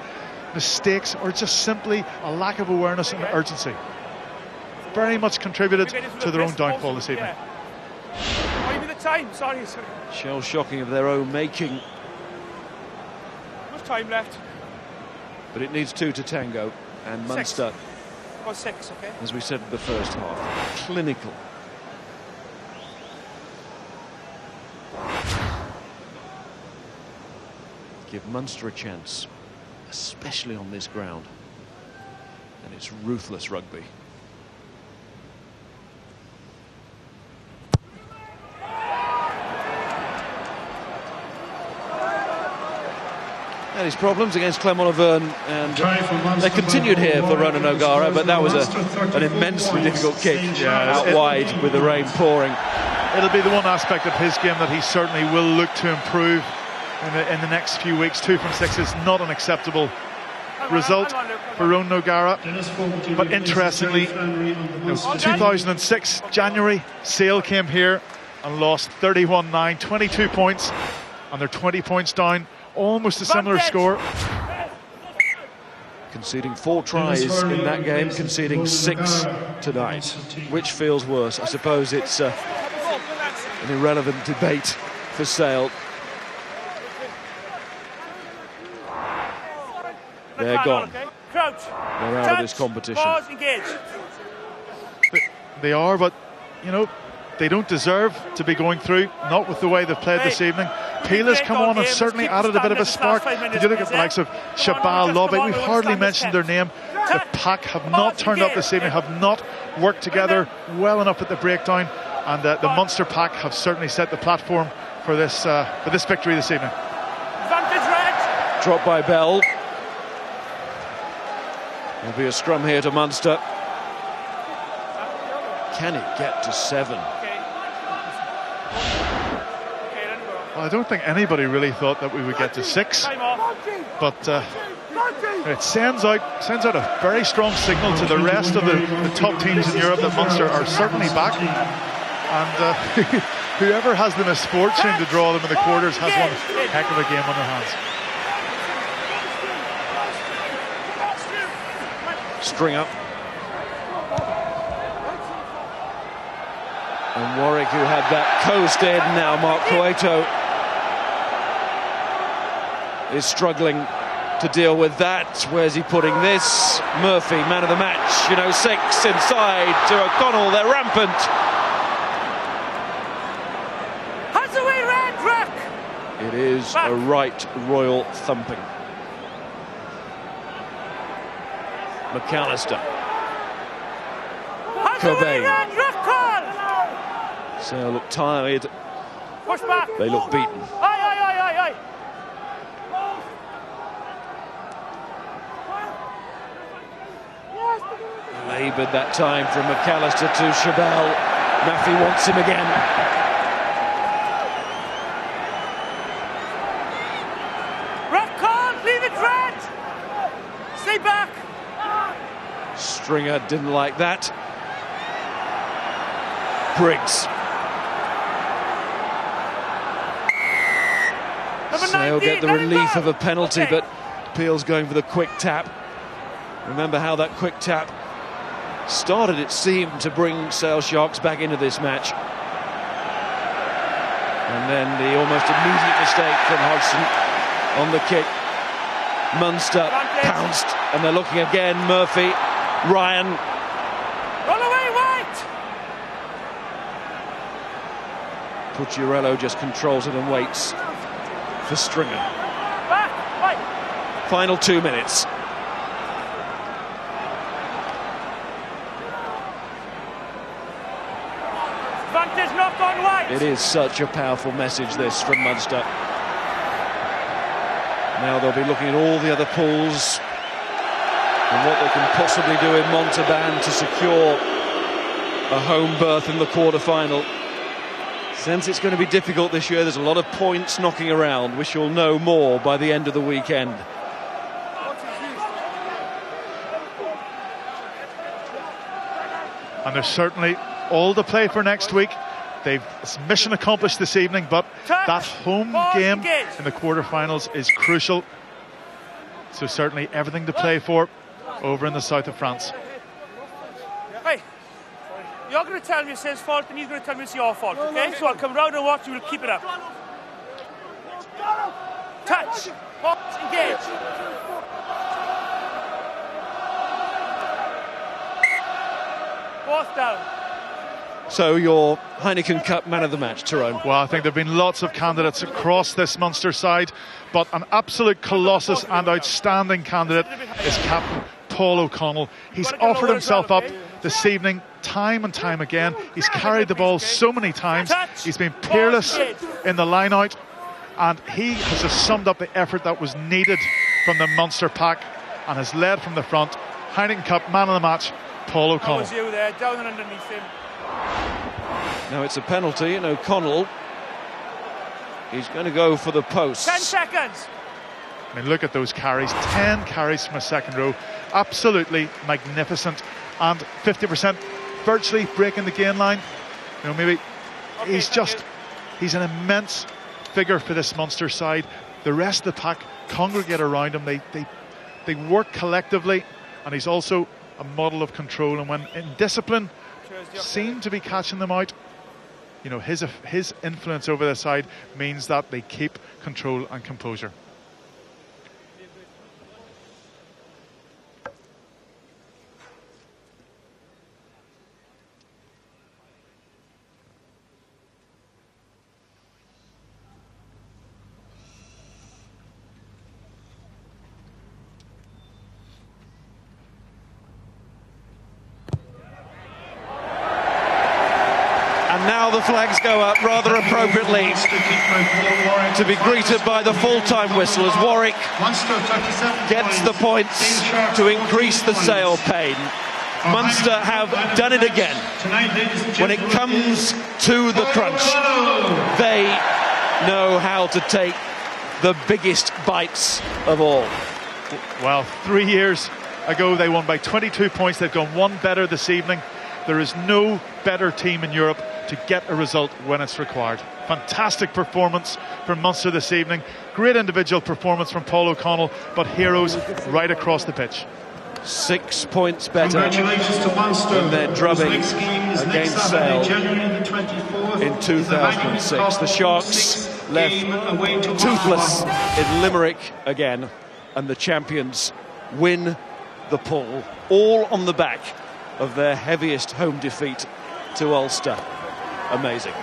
mistakes, or just simply a lack of awareness and urgency. Very much contributed to their own downfall this evening. Oh, you mean the time? Sorry. Shell shocking of their own making. Much time left? But it needs 2 to tango. And Munster, Or 6, okay. as we said in the first half, clinical. Give Munster a chance, especially on this ground. And it's ruthless rugby. Had his problems against Clermont-Auvergne, and they continued here for Ronan O'Gara, but that was an immensely difficult kick out wide with the rain pouring. It'll be the one aspect of his game that he certainly will look to improve in the next few weeks. 2 from 6 is not an acceptable result for Ronan O'Gara. But interestingly, 2006 January, Sale came here and lost 31-9, 22 points, and they're 20 points down. Almost a similar score. Conceding 4 tries in that game, conceding 6 tonight. Which feels worse? I suppose it's an irrelevant debate for Sale. They're gone. They're out of this competition. They are, but you know, they don't deserve to be going through, not with the way they've played this evening. Peel has come on and certainly added a bit of a spark. Did you look at the likes of Shabal, Lobby? We've hardly mentioned their name. The pack have not turned up this evening, have not worked together well enough at the breakdown, and the Munster pack have certainly set the platform for this victory this evening. Dropped by Bell. There'll be a scrum here to Munster. Can it get to 7? Well, I don't think anybody really thought that we would get to 6, but it sends out a very strong signal to the rest of the top teams in Europe that Munster are certainly back, and whoever has the misfortune to draw them in the quarters has one heck of a game on their hands. String up. And Warwick, who had that coast in, now Mark Cueto is struggling to deal with that. Where's he putting this? Murphy, man of the match, 6 inside to O'Connell, they're rampant. It is a right royal thumping. McAllister. Cobain. So look tired. They look beaten. Laboured that time from McAllister to Shabal. Maffey wants him again. Leave it red. Stay back. Stringer didn't like that. Briggs. Sale get the relief of a penalty, but Peel's going for the quick tap. Remember how that quick tap started, it seemed, to bring Sale Sharks back into this match. And then the almost immediate mistake from Hodgson on the kick. Munster pounced, and they're looking again. Murphy, Ryan. Roll away, White! Pucciarello just controls it and waits for Stringer. Back, White. Final 2 minutes. Advantage knock on White. It is such a powerful message, this, from Munster. Now they'll be looking at all the other pools and what they can possibly do in Montauban to secure a home berth in the quarter-final. Since it's going to be difficult this year, there's a lot of points knocking around. We shall know more by the end of the weekend. And there's certainly all to play for next week. It's mission accomplished this evening, but that home game in the quarterfinals is crucial. So certainly everything to play for over in the south of France. Hey, you're going to tell me it's his fault and he's going to tell me it's your fault, okay? So I'll come round and watch you, we'll keep it up. Touch, engage. Fourth down. So your Heineken Cup man of the match, Tyrone. Well, I think there have been lots of candidates across this Munster side, but an absolute colossus and outstanding candidate is Captain Paul O'Connell. He's offered himself up this evening time and time again. He's carried the ball so many times. He's been peerless in the line-out, and he has just summed up the effort that was needed from the Munster pack and has led from the front. Heineken Cup man of the match, Paul O'Connell. That was you there, down and underneath him. Now it's a penalty, and O'Connell, he's going to go for the post. 10 seconds. I mean, look at those carries. 10 carries from a second row. Absolutely magnificent. And 50% virtually breaking the gain line. You know, maybe he's an immense figure for this Munster side. The rest of the pack congregate around him. They work collectively, and he's also a model of control. And when in discipline, seem to be catching them out. You know, his influence over the side means that they keep control and composure. Now the flags go up rather appropriately to be greeted by the full-time whistle as Warwick gets the points to increase the Sale pain. Munster have done it again. When it comes to the crunch, they know how to take the biggest bites of all. Well, 3 years ago they won by 22 points. They've gone one better this evening. There is no better team in Europe to get a result when it's required. Fantastic performance from Munster this evening. Great individual performance from Paul O'Connell, but heroes right across the pitch. 6 points better than their drubbing against Sale in 2006. The Sharks left toothless in Limerick again, and the champions win the pool, all on the back of their heaviest home defeat to Ulster. Amazing.